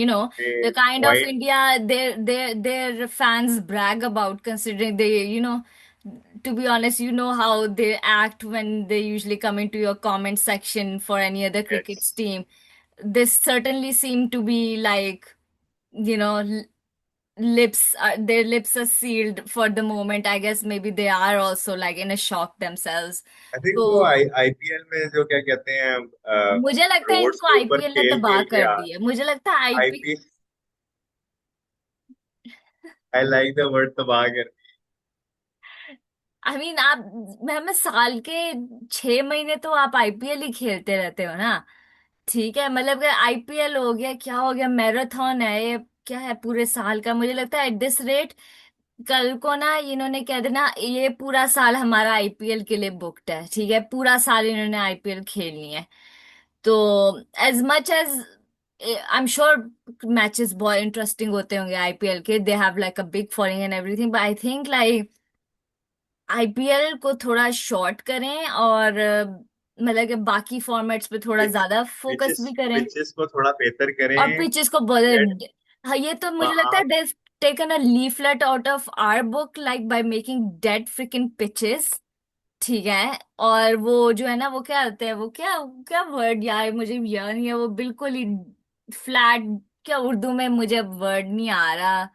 the kind of quite. India their fans brag about, considering to be honest, you know how they act when they usually come into your comment section for any other cricket yes, team. This certainly seem to be like, you know, their lips are sealed for the moment, I guess maybe they are also like in a shock themselves। I think वो तो आईपीएल में जो क्या कहते हैं, मुझे लगता है रोड्स इनको के ऊपर IPL ने खेल तबाह खेल के कर आ। दिया, मुझे लगता है IPL. IPL, I like the word तबाह कर। आई मीन आप, मैं साल के 6 महीने तो आप IPL ही खेलते रहते हो ना, ठीक है, मतलब कि IPL हो गया, क्या हो गया, मैराथन है ये, क्या है पूरे साल का, मुझे लगता है एट दिस रेट कल को ना इन्होंने कह देना ये पूरा साल हमारा IPL के लिए बुक्ड है, ठीक है, पूरा साल इन्होंने IPL खेलनी है। तो as much as I am sure matches बहुत इंटरेस्टिंग होते होंगे IPL के, they have like a big following and everything, but I think like IPL को थोड़ा शॉर्ट करें, और मतलब कि बाकी फॉर्मेट्स पे थोड़ा ज्यादा फोकस पिचेस भी करें, पिचेस को थोड़ा बेहतर और करें। पिचेस को लेट, बहुत, हाँ, ये तो मुझे लगता है आप, they've taken a leaflet out of our book like by making dead freaking pitches, ठीक है। और वो जो है ना, वो क्या होते हैं, वो क्या क्या वर्ड यार मुझे याद नहीं है, वो बिल्कुल ही फ्लैट, क्या उर्दू में मुझे वर्ड नहीं आ रहा,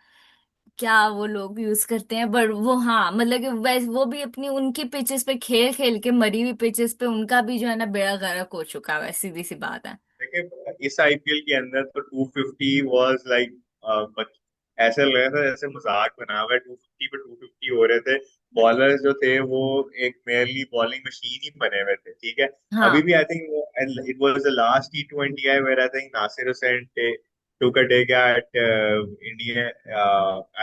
क्या वो लोग यूज करते हैं, पर वो हाँ, मतलब कि वैसे वो भी अपनी उनकी पिचेस पे खेल खेल के, मरी हुई पिचेस पे उनका भी जो है ना बेड़ा गर्क हो चुका है, सीधी सी बात है। देखिए इस आईपीएल के अंदर तो 250 वाज लाइक, ऐसे लग रहा था जैसे मजाक बना हुआ है, 250 पे 250 हो रहे थे। बॉलर्स जो थे वो एक मेयरली बॉलिंग मशीन ही बने हुए थे, ठीक है। अभी हाँ भी I think it was the last T20I where I think Nasser Hussain took a dig at Indian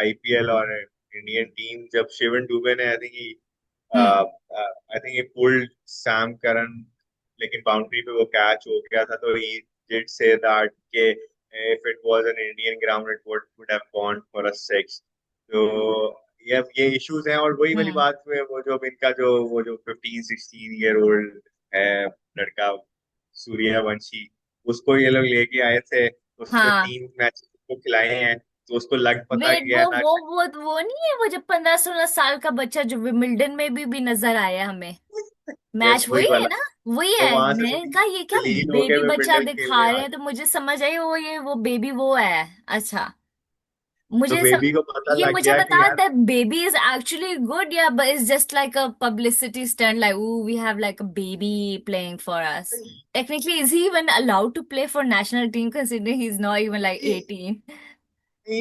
IPL or Indian team जब शिवन दुबे ने हम्म। I think he pulled Sam Curran लेकिन बाउंड्री पे वो कैच हो गया था तो he did say that कि if it was an Indian ground it would have gone for a six तो ये इश्यूज हैं और वही वाली हम्म। बात हुई है वो जो इनका जो वो जो 15-16 ईयर ओल्ड है लड़का सूर्यवंशी उसको ये लोग लेके आए थे उसने हाँ। 3 मैच को खिलाए हैं तो उसको लग पता वेट, गया ना वो नहीं है वो जो 15-16 साल का बच्चा जो विमिल्टन में भी नजर आया हमें? यस मैच वही वही है वाला ना? वही वो है। वहां से मैंने कहा ये क्या रिलीज होके बेबी बच्चा विंबलडन दिखा खेलने रहे आ हैं, गए तो मुझे समझ आई वो ये वो बेबी वो है। अच्छा। तो मुझे बेबी को पता ये लग मुझे गया कि बता, यार that baby is actually good या is just like a publicity stunt, like oh we have like a baby playing for us? Technically, is he even allowed to play for national team considering he's not even like 18? He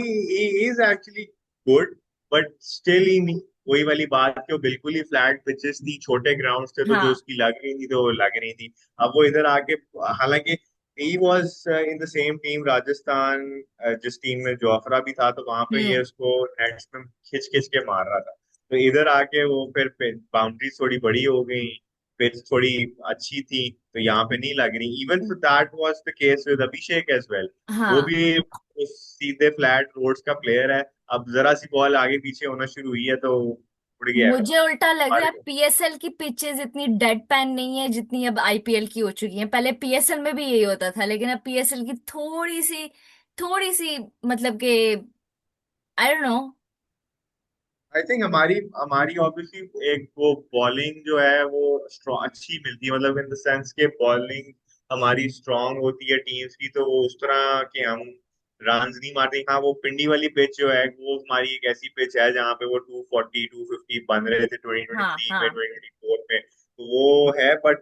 is actually good but still he नहीं वही वाली बात कि वो बिल्कुल ही फ्लैट पिचेस थी छोटे ग्राउंड्स थे तो जो हाँ। उसकी लग रही थी तो वो लग रही थी अब वो इधर आके हालांकि he was in the same team Rajasthan जिस टीम में जोफरा भी था तो वहां पे ये हम्म। उसको नेट्स में खिंच खिंच के मार रहा था तो इधर आके वो फिर बाउंड्रीज थोड़ी बड़ी हो गई पिच थोड़ी अच्छी थी तो यहाँ पे नहीं लग रही even that was the case with Abhishek as well वो हाँ। भी सीधे फ्लैट रोड्स का प्लेयर है अब जरा सी बॉल आगे पीछे होना शुरू हुई है तो उड़ गया है मुझे उल्टा लग रहा मार है गया पीएसएल की पिचेस इतनी डेड पैन नहीं है जितनी अब आईपीएल की हो चुकी हैं। पहले पीएसएल में भी यही होता था, लेकिन अब पीएसएल की थोड़ी सी मतलब कि आई डोंट नो। आई थिंक हमारी हमारी ऑब्वियसली एक वो बॉलिंग जो है वो अच्छी मिलती है मतलब इन द सेंस के बॉलिंग हमारी स्ट्रांग होती है टीम्स की तो वो उस तरह के हम रन नहीं मारते हाँ वो पिंडी वाली पिच जो है वो हमारी एक ऐसी पिच है जहाँ पे वो 240 250 बन रहे थे ट्वेंटी ट्वेंटी हाँ। थ्री में हाँ। 2024 में तो वो है बट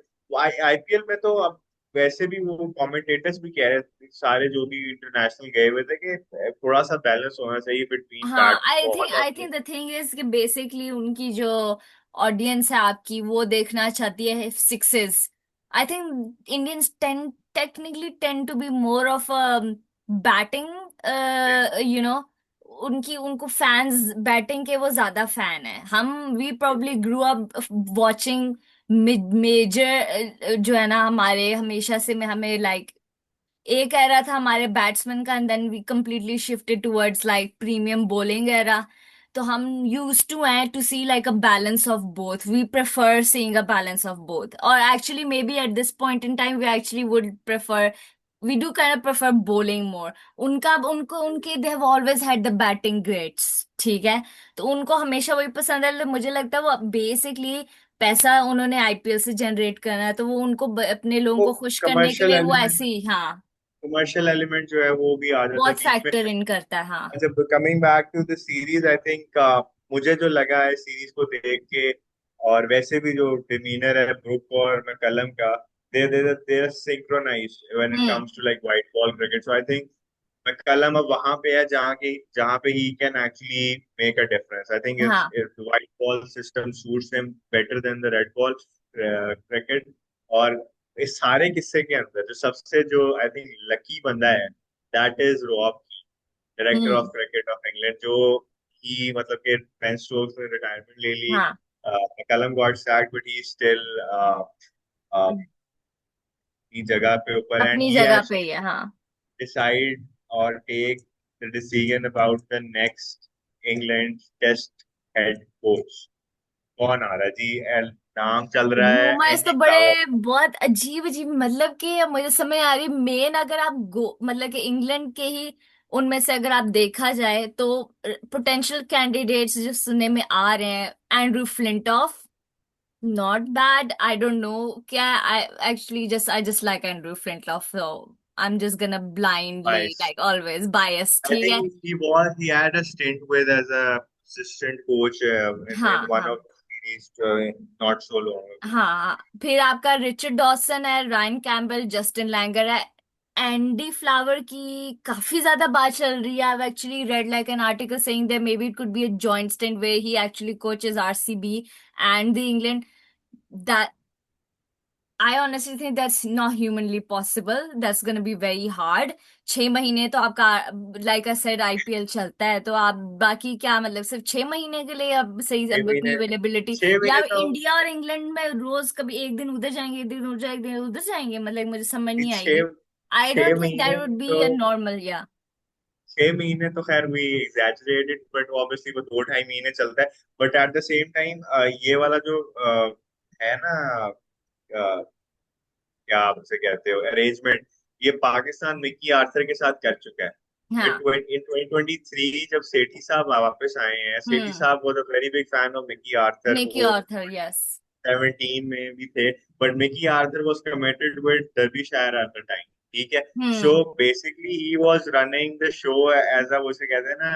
आईपीएल में तो अब वैसे भी वो कमेंटेटर्स भी कह रहे थे सारे जो भी इंटरनेशनल गए हुए थे कि थोड़ा सा बैलेंस होना चाहिए बिटवीन हाँ। बैट्स बहुत आई आते हैं थिंक द थिंग इज कि बेसिकली उनकी जो ऑडियंस है आपकी, वो देखना चाहती है sixes. I think Indians technically tend to be more of a batting, you know. उनकी उनको फैंस बैटिंग के वो ज्यादा फैन है। हम we probably grew up watching major, जो है ना हमारे हमेशा से में हमें लाइक एक एरा था हमारे बैट्समैन का, and then we completely shifted towards like premium bowling era। तो हम used to हैं to see like a balance of both, we prefer seeing a balance of both, or actually maybe at this point in time we actually would prefer, we do kind of prefer bowling more। उनका उनको उनके they have always had the batting greats, ठीक है। तो उनको हमेशा वही पसंद है। मुझे लगता है वो बेसिकली पैसा उन्होंने आईपीएल से जनरेट करना है, तो वो उनको अपने लोगों वो को खुश करने के कमर्शियल लिए वो एलिमेंट ऐसे ही, हाँ, कमर्शियल एलिमेंट जो है वो भी आ जाता है बहुत बीच में फैक्टर इन करता है। हाँ। अच्छा coming back to the series I think मुझे जो लगा है सीरीज को देख के और वैसे भी जो डिमीनर है ब्रुक और मैकलम का they are synchronised when it hmm. Comes to like white ball cricket so I think McCullum अब वहां पे है जहाँ पे he can actually make a difference I think हाँ। If white ball system suits him better than the red ball cricket और इस सारे किस्से के अंदर जो सबसे जो आई थिंक लकी बंदा है that is Rob director of hmm. Cricket of England जो ही मतलब कि बेन स्टोक्स ने रिटायरमेंट ले ली हाँ। McCullum got sacked but he still की जगह पे ऊपर एंड अपनी ही जगह हैज पे ही है। हाँ। डिसाइड और take the decision about the next England test head coach कौन आ रहा है जी नाम चल रहा है रूमर्स तो एंडी फ्लावर बड़े बहुत अजीब अजीब, मतलब कि मुझे समझ आ रही मेन, अगर आप गो मतलब कि इंग्लैंड के ही उनमें से अगर आप देखा जाए तो पोटेंशियल कैंडिडेट्स जो सुनने में आ रहे हैं, Andrew Flintoff, not bad, I don't know क्या, I actually just I just like Andrew Flintoff, so I am just gonna blindly bias like always bias, I ठीक है। think he had a stint with as a assistant coach in हाँ। one हाँ। of the series not so long ago. हाँ। फिर आपका रिचर्ड डॉसन है, रायन कैम्बल, जस्टिन लैंगर है। एंडी फ्लावर की काफी ज्यादा बात चल रही है। I actually read like an article saying that maybe it could be a joint stint way he actually coaches RCB and the England. I honestly think that's not humanly possible. That's gonna be very hard. 6 महीने तो आपका, like I said, आईपीएल चलता है, तो आप बाकी क्या मतलब सिर्फ 6 महीने के लिए अब सही छह अपनी महीने अवेलेबिलिटी, 6 महीने या तो इंडिया और इंग्लैंड में रोज कभी एक दिन उधर जाएंगे, एक दिन उधर जाएंगे, एक दिन उधर जाएंगे, मतलब मुझे समझ नहीं आई ये। छह आई छह डोंट थिंक महीने दैट वुड बी तो अ नॉर्मल, या। 6 महीने तो खैर वी एग्जैजरेटेड, बट ऑब्वियसली वो 2 ढाई महीने चलता है। But at the same time ये वाला जो है ना, क्या आप उसे कहते हो, अरेंजमेंट, ये पाकिस्तान मिकी आर्थर के साथ कर चुका है। इन हाँ। 2023 जब सेठी साहब वापस आए हैं, सेठी हम्म। साहब was a very big fan of Mickey Arthur. Make वो ऑर्थर, यस। 17 में भी थे, but Mickey Arthur was committed with Derbyshire at the time. ठीक है। So hmm. Basically he was running the show as a, उसे कहते हैं ना,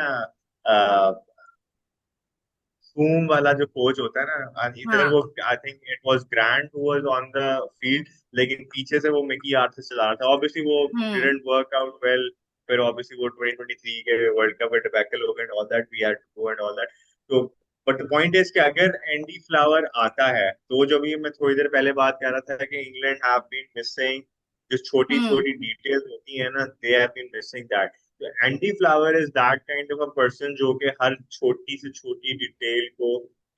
बूम वाला जो कोच होता है ना, इधर हाँ। वो आई think it was grant who was on the field, लेकिन पीछे से वो मिकी आर्थर चला रहा था। ऑब्वियसली वो hmm. Didn't work out well. फिर ऑब्वियसली वो 2023 के वर्ल्ड कप में डिबैकल हो गए, all that we had to go and all that. तो बट द पॉइंट इज कि अगर एंडी फ्लावर आता है, तो जो भी मैं थोड़ी देर पहले बात कर रहा था कि इंग्लैंड हैव बीन मिसिंग जो छोटी हम्म। छोटी डिटेल्स होती है ना, they have been missing that. Andy Flower is that kind of a person जो कि हर छोटी से छोटी डिटेल को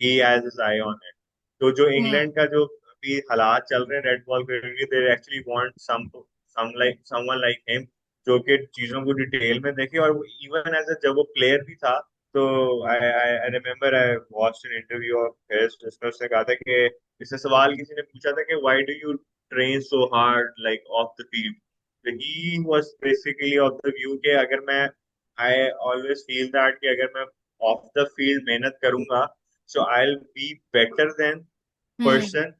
he has his eye on it. तो जो हम्म। इंग्लैंड का जो अभी हालात चल रहे हैं रेड बॉल के, they actually want someone like him, जो कि चीजों को डिटेल में देखे। और इवन एज अ जब वो प्लेयर भी था, तो I I remember I watched an interview of his, जिसमें उसने कहा था कि, इससे सवाल किसी ने पूछा था कि why do you train so hard like off the field. तो he was basically of the view कि अगर मैं, आई ऑलवेज फील दैट कि अगर मैं ऑफ द फील्ड मेहनत करूंगा, so I will be better than hmm. Person.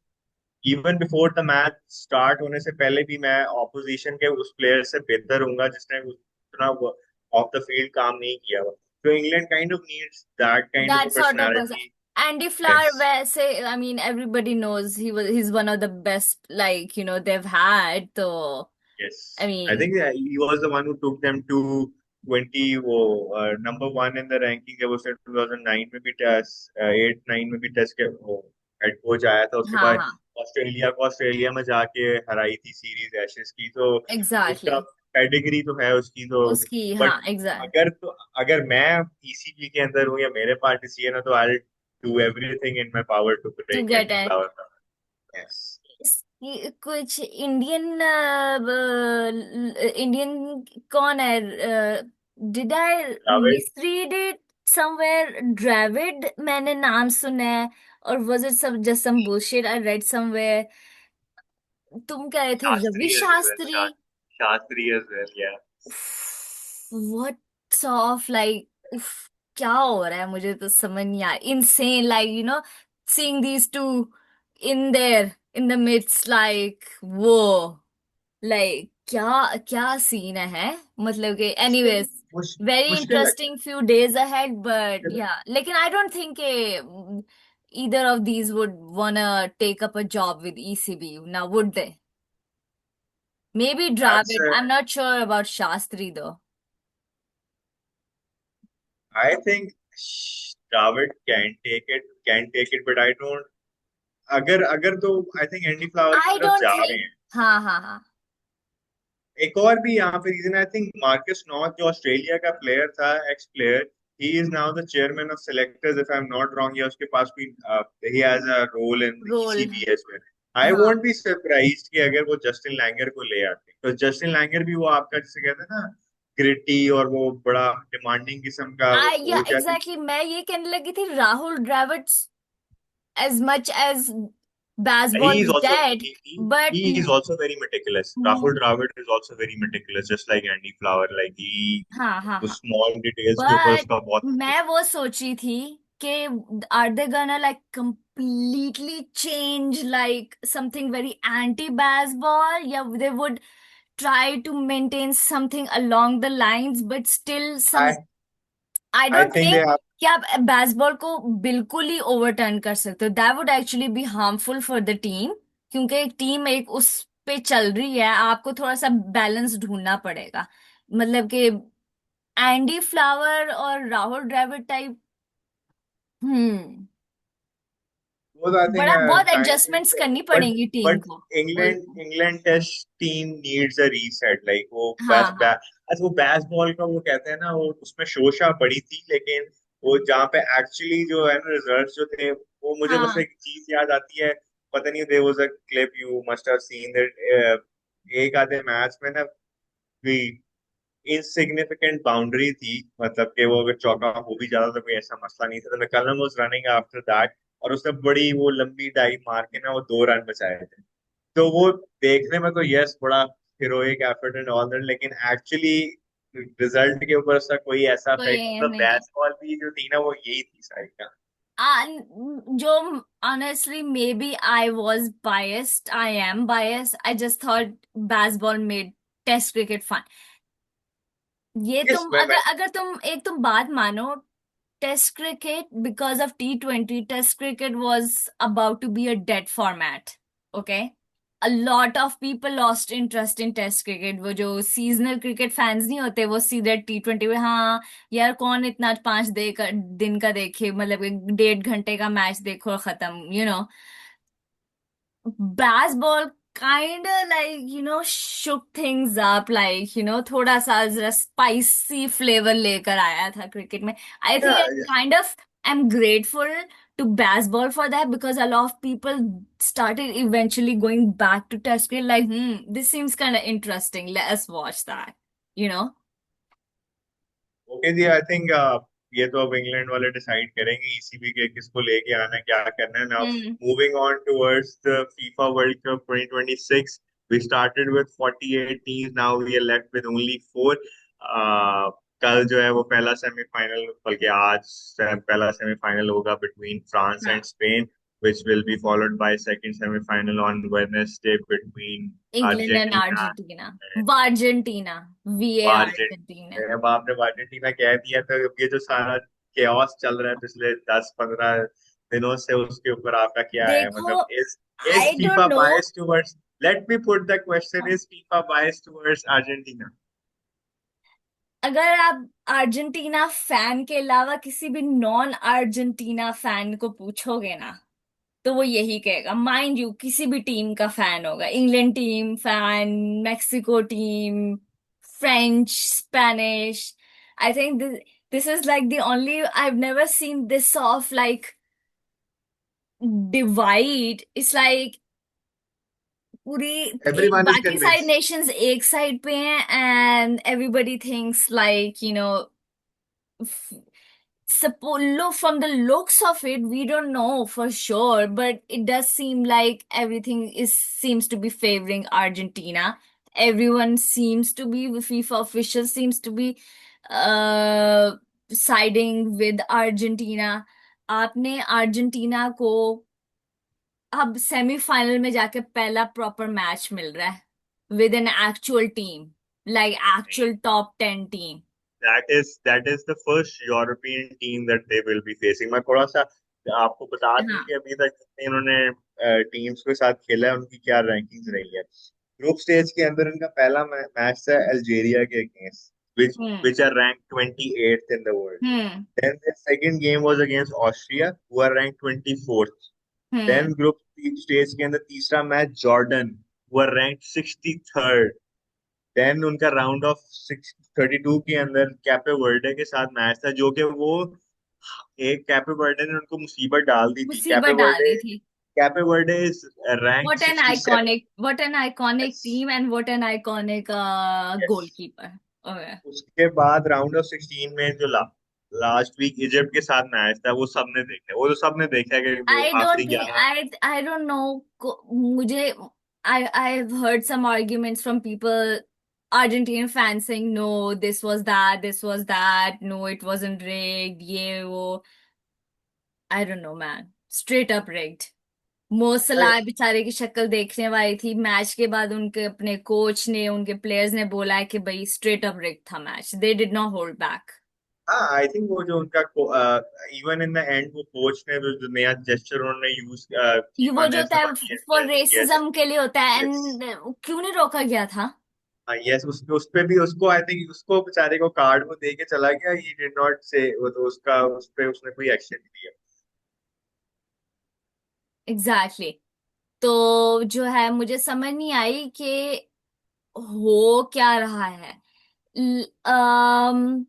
Even before the match start होने से पहले भी मैं ऑपोजिशन के उस प्लेयर से बेहतर हूंगा जिसने उतना ऑफ द फील्ड काम नहीं किया हुआ। तो England kind of needs that kind of That a sort of person. Personality. Andy Flower, yes, वैसे, I mean, everybody knows he's one of the best, like, they've had. So, I yes. I mean, think he was the one who took them to 20, वो number one in the ranking है। वो से 2009 में भी टेस्ट, 8 9 में भी टेस्ट के वो हेड कोच आया था। उसके हाँ, बाद हाँ, ऑस्ट्रेलिया में जाके हराई थी सीरीज एशेज की। तो उसका exactly. पेडिग्री तो है उसकी तो। उसकी, बट हाँ, exact. अगर मैं ईसीबी के अंदर हूँ या मेरे पास डिसीजन है, तो I do everything in my power to To break get Andy it. Flower. Yes. इसकी कुछ इंडियन, इंडियन कौन है? Did I misread it somewhere? Dravid मैंने नाम सुना है, और was it some just some bullshit I read somewhere? तुम कह रहे थे Ravi Shastri as well, Shastri? Shastri as well, yeah. What's of like, क्या हो रहा है? मुझे तो समझ नहीं आ, insane, like, seeing these two in their in the mids, like वो, लाइक, क्या क्या सीन है, मतलब कि मुश्किल एनीवेज, मुश, वेरी मुश्किल लगता interesting few days ahead, but है। या, लेकिन आई don't think either of these would wanna take up a job with ECB now, would they? Maybe That's Dravid. I'm not sure about Shastri though. I think David can take it, but I don't. अगर अगर तो आई थिंक एंडी फ्लावर की I तरफ don't जा रहे think. हैं। हाँ, हाँ, हाँ, एक और भी यहाँ पे reason, I think Marcus North जो ऑस्ट्रेलिया का प्लेयर था, ex player, he is now the chairman of selectors if I am not wrong, या उसके पास भी he has a role in the role. ECB as well. I हाँ। वोंट बी सरप्राइज्ड कि अगर वो जस्टिन लैंगर को ले आते, तो जस्टिन लैंगर भी वो आपका जिसे कहते हैं ना, ग्रिटी और वो बड़ा डिमांडिंग किस्म का वो या कोच है। एग्जैक्टली, मैं ये कहने लगी थी, Rahul Dravid, as much as He baseball is is also dead, but he is also very meticulous. Rahul Dravid is also very meticulous, just like Andy Flower. Like he, हाँ, हाँ, उस हाँ, small details के ऊपर बट उसका बहुत मैं focus है। वो सोची थी कि आर दे गना like completely change like something very anti baseball, या they would try to maintain something along the lines but still some, I I I don't think they think have. कि आप बेसबॉल को बिल्कुल ही ओवरटर्न कर सकते हो, that would actually be harmful for the team, क्योंकि एक टीम एक उस पे चल रही है, आपको थोड़ा सा बैलेंस ढूंढना पड़ेगा, मतलब कि एंडी फ्लावर और राहुल द्रविड़ टाइप। हम्म। वो तो आई थिंक बड़ा बहुत टाइम, एडजस्टमेंट्स करनी बट पड़ेंगी टीम बट को। England England test team needs a reset, like वो हाँ बस हाँ। अच्छा वो बेसबॉल का वो कहते हैं ना, वो उसमें शोशा पड़ी थी, लेकिन वो जहाँ पे एक्चुअली जो है ना रिजल्ट्स जो थे, वो मुझे बस हाँ एक चीज याद आती है, पता नहीं there was a clip you must have seen that, एक आधे मैच में ना इनसिग्निफिकेंट बाउंड्री थी, मतलब कि वो अगर चौका हो भी जाता तो कोई ऐसा मसला नहीं था, तो McCullum was running after that, और उसने बड़ी वो लंबी डाइव मार के ना वो 2 रन बचाए थे। तो वो देखने में तो यस बड़ा heroic effort and all that, लेकिन एक्चुअली रिजल्ट के ऊपर उसका कोई ऐसा कोई इफेक्ट, मतलब नहीं। बेसबॉल भी जो थी ना वो यही थी साइड का। जो honestly maybe I was biased, I am biased, I just thought baseball made test cricket fun. ये यस तुम मैं अगर अगर तुम एक तुम बात मानो, test cricket because of T20 test cricket was about to be a dead format. Okay, a lot of people lost interest in test cricket. वो जो सीजनल क्रिकेट फैंस नहीं होते वो सीधे T20 में, हाँ यार कौन इतना 5 दिन का देखे, मतलब एक 1.5 घंटे का मैच देखो खत्म, Baseball kind of like, shook things up, like, थोड़ा सा जरा spicy flavor लेकर आया था क्रिकेट में। I think I kind of am grateful to baseball for that, because a lot of people started eventually going back to test cricket, like, this seems kind of interesting, let us watch that, you know? Okay जी, आई थिंक ये तो अब इंग्लैंड वाले डिसाइड करेंगे ईसीबी के किसको लेके आना है, क्या करना है। Now Hmm. Moving on towards the FIFA World Cup 2026, we started with 48 teams, now we are left with only 4। कल जो है वो पहला सेमीफाइनल, बल्कि आज पहला सेमीफाइनल होगा बिटवीन फ्रांस एंड हाँ, Spain, which will be followed by second semi-final on Wednesday between England and Argentina Argentina. Argentina, VAR Argentina. Argentina. अब आपने अर्जेंटीना कह दिया तो अब ये जो सारा केओस चल रहा है पिछले 10-15 दिनों से, उसके ऊपर आपका क्या है, देखो, मतलब is I don't FIFA know. Bias towards, let me put the question, is FIFA bias towards Argentina? अगर आप अर्जेंटीना फैन के अलावा किसी भी नॉन अर्जेंटीना फैन को पूछोगे ना, तो वो यही कहेगा, माइंड यू किसी भी टीम का फैन होगा, England team fan, Mexico team, French, Spanish, I think this is like the only, I have never seen this of like divide, it's like पूरी एक एवरीवन इज बाकी साइड कन्विंस्ड। नेशंस एक साइड पे हैं, and everybody thinks like, look, from the looks of it, we don't know for sure, but it does seem like everything is seems to be favoring Argentina. Everyone seems to be, FIFA officials seems to be uh siding with Argentina. आपने अर्जेंटीना को अब सेमीफाइनल में जाके पहला प्रॉपर मैच मिल रहा है with an actual team, like actual top 10 team. That is the first European team that they will be facing। मैं थोड़ा सा आपको बता दूं हाँ कि अभी तक जितने इन्होंने टीम्स के साथ खेला है उनकी क्या रैंकिंग्स रही है। ग्रुप स्टेज के अंदर इनका पहला मैच था अल्जीरिया के against, which hmm which are ranked 28th in the world। Hmm Then the second game was against Austria, who are ranked 24th। हम्म। Then ग्रुप स्टेज के अंदर तीसरा match Jordan, who are ranked 63rd। Then उनका राउंड ऑफ 32 के अंदर कैपे वर्डे के साथ मैच था, जो कि वो एक कैपे वर्डे ने उनको मुसीबत डाल दी थी। मुसीबत डाल दी थी। Cape Verde is rank What an 67। iconic, what an iconic yes team, and what an iconic yes. goalkeeper. Okay. उसके बाद राउंड ऑफ 16 में जो लास्ट वीक इजिप्ट के साथ मैच था, वो सबने देखा, वो तो सबने देखा कि वो I आखिरी don't think 11। I don't know. मुझे I've heard some arguments from people, Argentine fans saying no, this was that, no, it wasn't rigged, ये वो, I don't know man, straight up rigged। मो सलाह बेचारे की शक्ल देखने वाली थी मैच के बाद, उनके अपने कोच ने, उनके प्लेयर्स ने बोला है कि भाई स्ट्रेट अप रिग था match, they did not hold back. हाँ आई थिंक वो जो उनका इवन इन द एंड वो कोच ने जो नया जेस्चर उन्होंने यूज, ये वो फीफा जो ने होता है फॉर इस्तेमाल किया। रेसिज्म के लिए होता है, यस एंड क्यों नहीं रोका गया था? यस, उस पे भी उसको आई थिंक उसको बेचारे को कार्ड वो दे के चला गया, ही डिड नॉट से, वो तो उसका उस पे उसने कोई एक्शन नहीं लिया। Exactly exactly. तो जो है मुझे समझ नहीं आई कि हो क्या रहा है। ल- अम,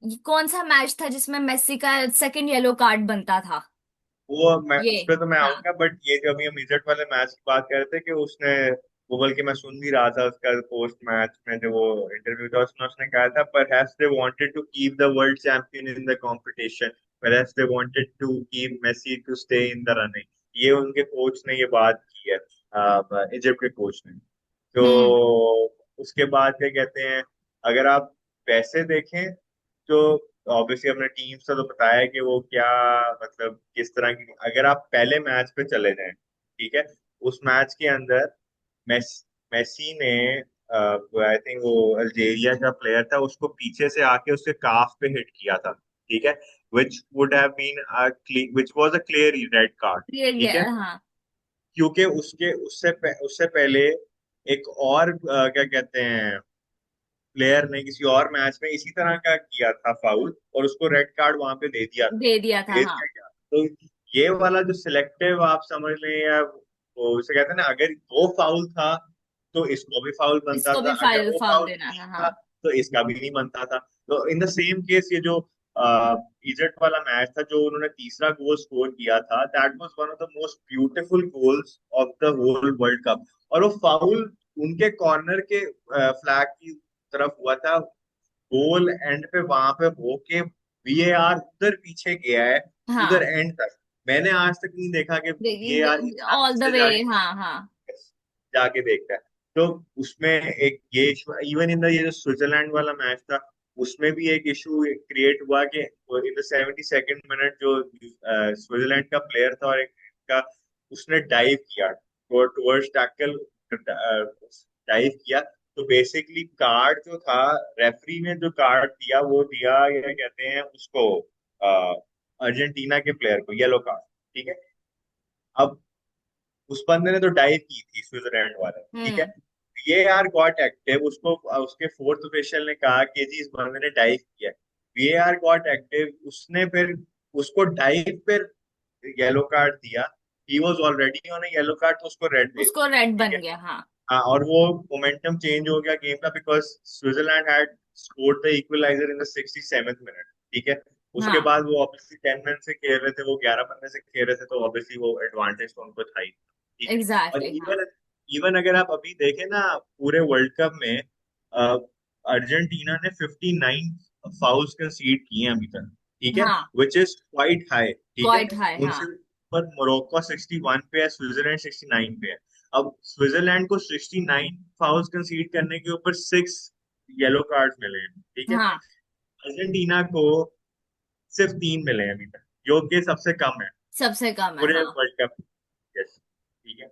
ये कौन सा मैच था जिसमें मेसी का सेकंड येलो कार्ड बनता था? वो मैं ये। उस पे तो मैं हाँ। आऊंगा, बट ये जो अभी हम इजट वाले मैच की बात कर रहे थे कि उसने, वो बल्कि मैं सुन भी रहा था उसका पोस्ट मैच में जो वो इंटरव्यू था, उसमें उसने कहा था perhaps they wanted to keep the world champion in the competition, perhaps they wanted to keep Messi to stay in the running. ये उनके कोच ने ये बात की है, इजिप्ट के कोच ने। तो हम्म। उसके बाद क्या कहते हैं, अगर आप पैसे देखें तो ऑब्वियसली हमने टीम से तो बताया कि वो क्या, मतलब किस तरह की, अगर आप पहले मैच पे चले जाएं, ठीक है, उस मैच के अंदर मेसी ने, आई थिंक वो अल्जेरिया का प्लेयर था, उसको पीछे से आके उसके काफ पे हिट किया था, ठीक है, which would have been which was a clear red card, clear ठीक है, गया, हाँ। क्योंकि उससे पहले एक और क्या कहते हैं, प्लेयर ने किसी और मैच में इसी तरह का किया था फाउल, और उसको रेड कार्ड वहां पे दे दिया था। दे दिया था, दे हाँ। दिया क्या, तो ये वाला जो सिलेक्टिव आप समझ लें, या वो उसे कहते हैं ना, अगर वो फाउल था तो इसको भी फाउल बनता इसको था, भी अगर फाइल वो फाउल फाउल देना नहीं था, था हाँ। तो इसका भी नहीं बनता था। तो इन द सेम केस ये जो इजिप्ट वाला मैच था, जो उन्होंने तीसरा गोल स्कोर किया था, that was one of the most beautiful goals of the whole World Cup. और वो फाउल उनके कॉर्नर के फ्लैग की तरफ हुआ था, गोल एंड पे वहां पे होके वीएआर उधर पीछे गया है, उधर हाँ। एंड तक। मैंने आज तक नहीं देखा कि वीएआर इतना ऑल द पीछे वे। जाके हाँ, हाँ। जाके देखता है। तो उसमें एक ये इवन इन द ये जो स्विट्जरलैंड वाला मैच था, उसमें भी एक इशू क्रिएट हुआ कि इन द 72nd मिनट जो स्विट्जरलैंड का प्लेयर था और एक का, उसने डाइव किया टुवर्ड्स टैकल, डाइव किया। तो बेसिकली कार्ड जो था, रेफरी ने जो कार्ड दिया वो दिया, ये कहते हैं उसको, अर्जेंटीना के प्लेयर को येलो कार्ड, ठीक है। अब उस बंदे ने तो डाइव की थी स्विट्जरलैंड वाले, ठीक है, हम्म। वीएआर गॉट एक्टिव, उसको उसके फोर्थ ऑफिशियल ने कहा कि जी इस बंदे ने डाइव किया। वीएआर गॉट एक्टिव, उसने फिर उसको डाइव पर येलो कार्ड दिया। He was already on a yellow card, तो उसको रेड दे उसको दिया, रेड ठीक बन है। गया, हाँ। हाँ, और वो मोमेंटम चेंज हो गया गेम का, because Switzerland had scored the equaliser in the 67th minute, ठीक है। उसके हाँ। बाद वो ऑब्वियसली 10 मिनट से खेल रहे थे, वो 11 बंदे से खेल रहे थे, तो ऑब्वियसली वो एडवांटेज तो उनको था ही, ठीक है। और एग्जैक्टली, हाँ। इवन इवन अगर आप अभी देखें ना, पूरे वर्ल्ड कप में अर्जेंटीना ने 59 फाउल्स कंसीड किए हैं अभी तक, ठीक है, हाँ। विच इज क्वाइट हाई, ठीक है। क्वाइट हाई, हाँ। उनसे ऊपर मोरक्को 61 पे है, स्विट्जरलैंड 69 पे है। अब स्विट्जरलैंड को 69 फाउल्स कंसीड करने के ऊपर 6 येलो कार्ड्स मिले हैं, ठीक है। हाँ। अर्जेंटीना को सिर्फ 3 मिले हैं अभी तक, जो कि सबसे कम है सबसे कम है, पूरे हाँ। World cup. यस, ठीक है।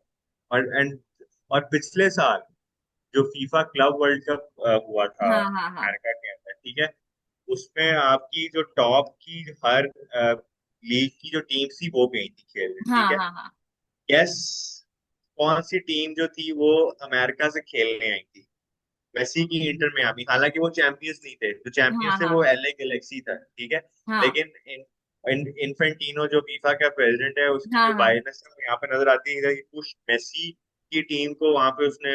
और पिछले साल जो फीफा क्लब वर्ल्ड कप हुआ था हाँ, हाँ, हाँ। अमेरिका के अंदर, ठीक है, उसमें आपकी जो टॉप की हर लीग की जो टीम थी वो गई थी खेलने, ठीक हाँ, है। हाँ, हाँ। यस, कौन सी टीम जो थी वो अमेरिका से खेलने आई थी? मेसी की इंटर मियामी, हालांकि वो चैंपियंस नहीं थे, जो हाँ, चैंपियंस थे हाँ, वो एलए गैलेक्सी था, ठीक है। हाँ, लेकिन इन्फेंटिनो जो फीफा का प्रेसिडेंट है, उसकी हाँ, जो हाँ, बायनेस यहाँ पे नजर आती है कि कुछ मेसी की टीम को वहां पे उसने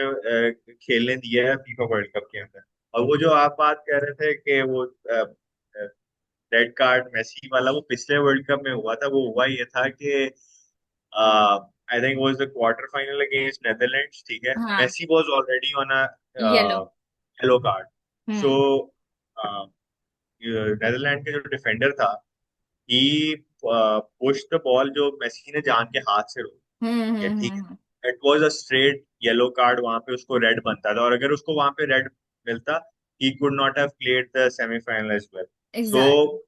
खेलने दिया है फीफा वर्ल्ड कप के अंदर। और वो जो आप बात कर रहे थे कि वो रेड कार्ड मेसी वाला, वो पिछले वर्ल्ड कप में हुआ था। वो हुआ ये था कि I think was the quarter final against Netherlands, ठीक है। हाँ। Messi was already on a yellow. Yellow card. So hmm. Netherland के जो डिफेंडर था, ही पुश द बॉल, जो मेसी ने जान के हाथ से रोकी हम्म। है, हम्म। ठीक है। It was a straight yellow card, वहां पे उसको रेड बनता था, और अगर उसको वहां पे रेड मिलता, he could not have played the semifinal as well. So exact.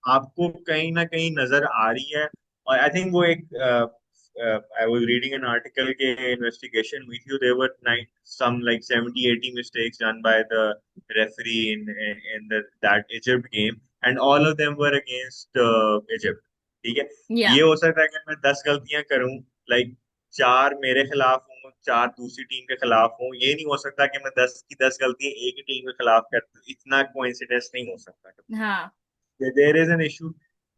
आपको कहीं ना कहीं नजर आ रही है। और आई थिंक वो एक, I was reading an article के इन्वेस्टिगेशन हुई थी, there were nine some like 70-80 mistakes done by the referee in that Egypt game, and all of them were against Egypt, ठीक है। या। ये हो सकता है कि मैं 10 गलतियां करूं, लाइक 4 मेरे खिलाफ हूँ, 4 दूसरी टीम के खिलाफ हूँ, ये नहीं हो सकता कि मैं 10 की 10 गलतियां एक ही टीम के खिलाफ कर दूं। इतना कोइंसिडेंस नहीं हो सकता। हाँ। There is an issue.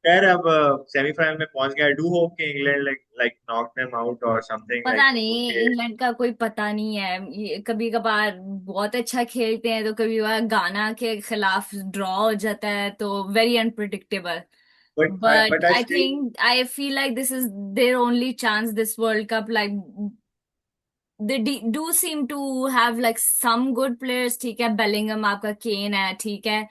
खैर अब सेमीफाइनल में पहुंच गया। डू होप कि England like knock them out और समथिंग पता लाइक नहीं, उनके। इंग्लैंड का कोई पता नहीं है, ये कभी कभार बहुत अच्छा खेलते हैं तो कभी कभार गाना के खिलाफ ड्रॉ हो जाता है, तो very unpredictable. But but I I still think I feel like this is their only chance this World Cup, like they do seem to have like some good players, ठीक है, बेलिंगम आपका, केन है, ठीक है।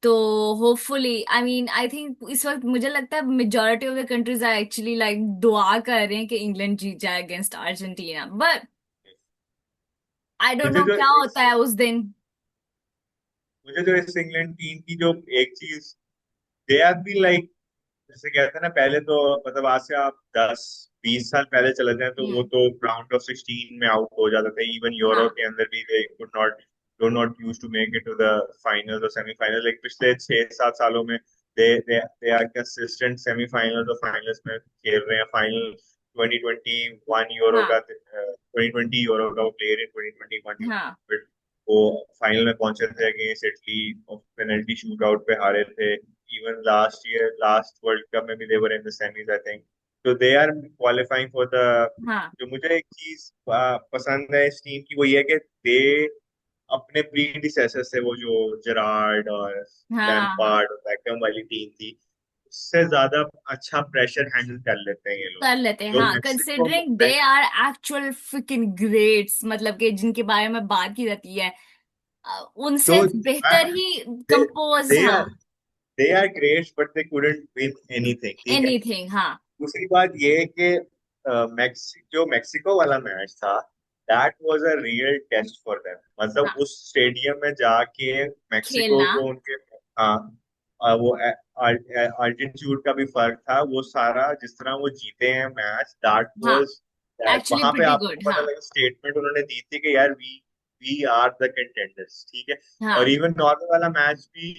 तो hopefully, I mean I think इस वक्त मुझे लगता है majority of the countries are actually like दुआ कर रहे हैं कि इंग्लैंड जीत जाए against Argentina, but I don't मुझे नो जो क्या होता इस है उस दिन। मुझे जो इस इंग्लैंड टीम की जो एक चीज, दे आर बी लाइक, जैसे कहते हैं ना, पहले तो मतलब आज से आप 10-20 साल पहले चले जाएं तो वो हम्म। तो राउंड ऑफ 16 में आउट हो जाते थे। इवन यूरो हाँ के अंदर भी they could not do not use to make it to the finals और सेमीफाइनल। लाइक पिछले 6-7 सालों में दे आर कंसिस्टेंट सेमीफाइनल्स और फाइनल्स में खेल रहे हैं। फाइनल 2021 यूरो का, हाँ 2020 यूरो का वो प्लेयर इन 2021 हाँ यूरो, वो फाइनल में पहुंचे थे अगेंस्ट इटली और पेनल्टी शूट आउट पे हारे थे। Even last year last world cup में भी they were in the semis I think. तो they are qualifying for the. हाँ जो मुझे एक चीज पसंद है इस टीम की वो ये है कि दे अपने प्रीडिसेसर से, वो जो जेरार्ड और हाँ हाँ, लैम्पार्ड और बैकम वाली टीम थी, उससे ज्यादा अच्छा प्रेशर हैंडल कर लेते हैं ये लोग। कर लेते हैं, जो हाँ, Mexico considering they are actual fricking greats, मतलब कि जिनके बारे में बात की जाती है, उनसे तो बेहतर ही दे कंपोज, दे हाँ। Are they are great but they couldn't win anything, ठीक है। एनीथिंग, हाँ दूसरी बात ये है कि जो मेक्सिको वाला मैच था, that was a real test for them. मतलब हाँ, उस स्टेडियम में जाके मेक्सिको खेलना, को उनके, हाँ, वो अल्टीट्यूड का भी फर्क था, वो सारा जिस तरह वो जीते हैं मैच, दैट हाँ, वाज, एक्चुअली वहां पे प्रिटी आपको गुड, पता हाँ लगा स्टेटमेंट उन्होंने दी थी कि यार वी आर द कंटेंडर्स, ठीक है। और हाँ इवन नॉर्वे वाला मैच भी,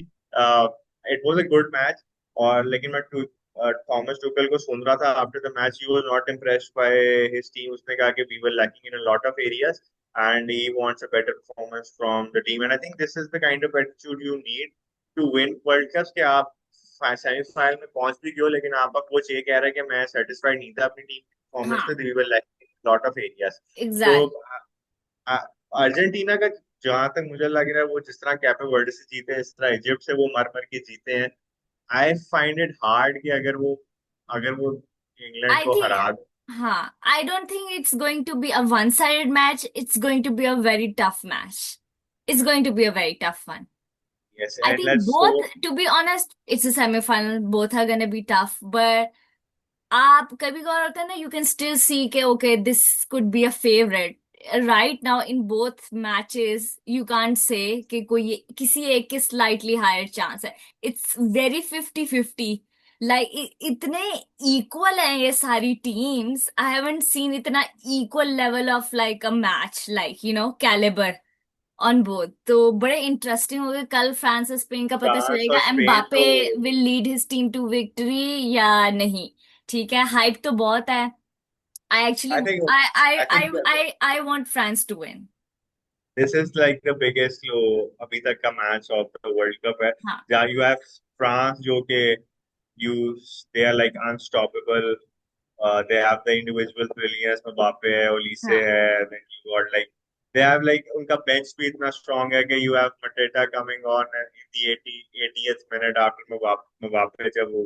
it was a good match. और लेकिन मैं थॉमस टुकल को सुन रहा था after the match, he was not impressed by his team. उसने कहा कि we were lacking in a lot of areas and he wants a better performance from the team. And I think this is the kind of attitude you need to win world cup, कि आप सेमीफाइनल में पहुंच भी गए हो लेकिन आपका कोच ये कह रहा है कि मैं सेटिस्फाइड नहीं था अपनी टीम परफॉर्मेंस हाँ, में, we were lacking in lot of areas. तो एग्जैक्ट। अर्जेंटीना का जहां तक मुझे लग रहा है, वो जिस तरह कैपे वर्ल्ड से जीते हैं, इस तरह इजिप्ट से वो मर मर के जीते हैं। आई फाइंड इट हार्ड कि अगर वो इंग्लैंड आई को थिंक, हरा दे। हाँ, I don't think it's going to be a one sided match, it's going to be a very tough match, it's going to be a very tough one. Yes I and think let's both, hope. to be honest, it's a semi-final. Both are gonna be tough, but आप कभी कभार होता है ना, you can still see के okay, this could be a favorite. Right now in both matches, you can't say कि कोई किसी एक के slightly higher chance है. It's very 50-50. Like इतने equal हैं ये सारी teams. I haven't seen इतना equal level of like a match, like caliber on both. तो बड़े इंटरेस्टिंग हो गए, कल फ्रांस और स्पेन का पता फ्रांस और चलेगा, स्पेन एम्बापे तो, will lead his team to victory या नहीं। ठीक है, हाइप तो बहुत है। I actually I think I I I I think I I want France to win. This is like the biggest लो अभी तक का match of the world cup है, हाँ जहाँ यू हैव फ्रांस जो कि you they are like unstoppable. They have the individual brilliance, Mbappe है, Olise हाँ है, then you got like they have like उनका bench भी इतना strong है कि you have Mateta coming on in the 80th minute after Mbappe जब वो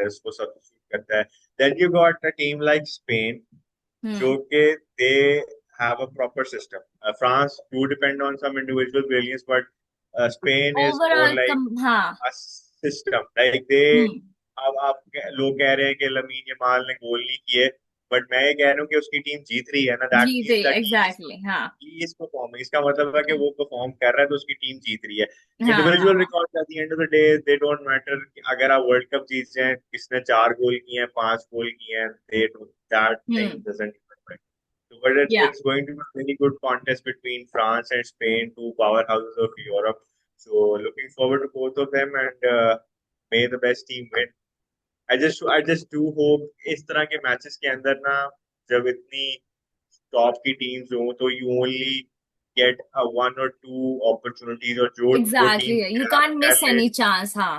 उसको substitute करता है। Then you got a team like Spain हम्म, जो कि they have a proper system. France do depend on some individual brilliance, but Spain is more overall like कम, हाँ। a system. Like they, हम्म, अब आप लोग कह रहे हैं कि लमीन यमाल ने गोल नहीं किए, बट मैं ये कह रहा हूँ कि उसकी टीम जीत रही है ना, दैट जी जी, मींस दैट एग्जैक्टली, हाँ ही इज परफॉर्मिंग। इसका मतलब है कि वो परफॉर्म कर रहा है तो उसकी टीम जीत रही है। हाँ हाँ इंडिविजुअल हाँ। Record at the end of the day they don't matter. अगर आप वर्ल्ड कप जीत जाए, किसने 4 गोल किए हैं, 5 गोल किए हैं, they that thing hmm, doesn't matter. So, but या it's going to be a very good contest between France and Spain, two powerhouses of Europe. So looking forward to both of them and may the best team win. I just do hope इस तरह के मैचेस के अंदर ना, जब इतनी टॉप की टीम्स हो तो you only get a 1 or 2 opportunities, और जो वो टीम एग्जैक्टली, यू खिला कांट कर मिस ले, एनी चांस, हाँ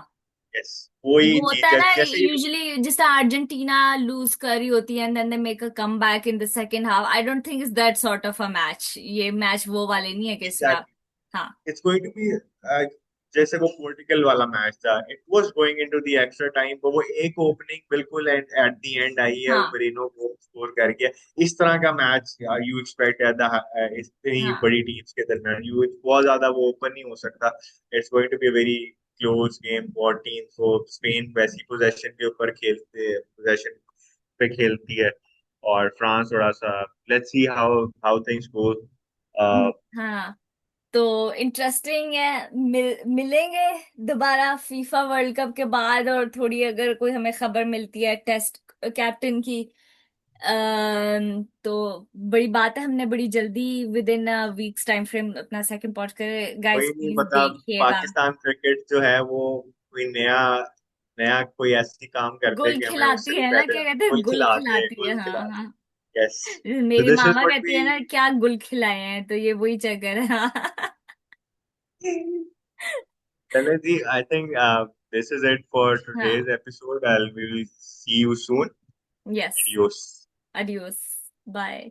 यस, वही वो होता चीज है ना जैसे ही यूजुअली, जैसे अर्जेंटीना लूज करी होती है and then they make a come back in the second half. I don't think is that sort of a match. ये मैच वो वाले नहीं है कि इसमें आप। एग्जैक्टली हाँ इट्स गोइंग टू बी जैसे वो पोर्टुगल वाला मैच था, it was going into the extra time, पर वो एक ओपनिंग बिल्कुल एट द एंड आई है, हाँ मरीनो को स्कोर कर गया। इस तरह का match you expect at the इतनी हाँ बड़ी टीम्स के दरमियान, यू बहुत ज्यादा वो ओपन नहीं हो सकता। It's going to be very close game for teams. वो स्पेन वैसी पोजीशन के ऊपर खेलते, पोजीशन पे खेलती है, और फ्रांस थोड़ा सा, let's see how how things go. हाँ। तो इंटरेस्टिंग है। मिलेंगे दोबारा फीफा वर्ल्ड कप के बाद, और थोड़ी अगर कोई हमें खबर मिलती है टेस्ट कैप्टन की, तो बड़ी बात है। हमने बड़ी जल्दी with in weeks time frame अपना सेकंड पॉट कर। गाइस कोई नहीं प्लीज पता, देखिएगा। पाकिस्तान क्रिकेट जो है वो कोई नया नया कोई ऐसी काम करते गुल हैं कि हमें खिलाती उससे भी है ना, बेहतर क्या कहते हैं, गुल गुल खिलाते हैं, खिलाती है। गुल हाँ खिलाते हाँ। हैं। यस, तो मेरी दिस इज मामा व्हाट कहती है वी ना, क्या गुल खिलाए हैं, तो ये वही चक्कर है। चले जी, I think this is it for हाँ। Today's episode. I will see you soon. Yes. एडियोस। अडियोस। बाय।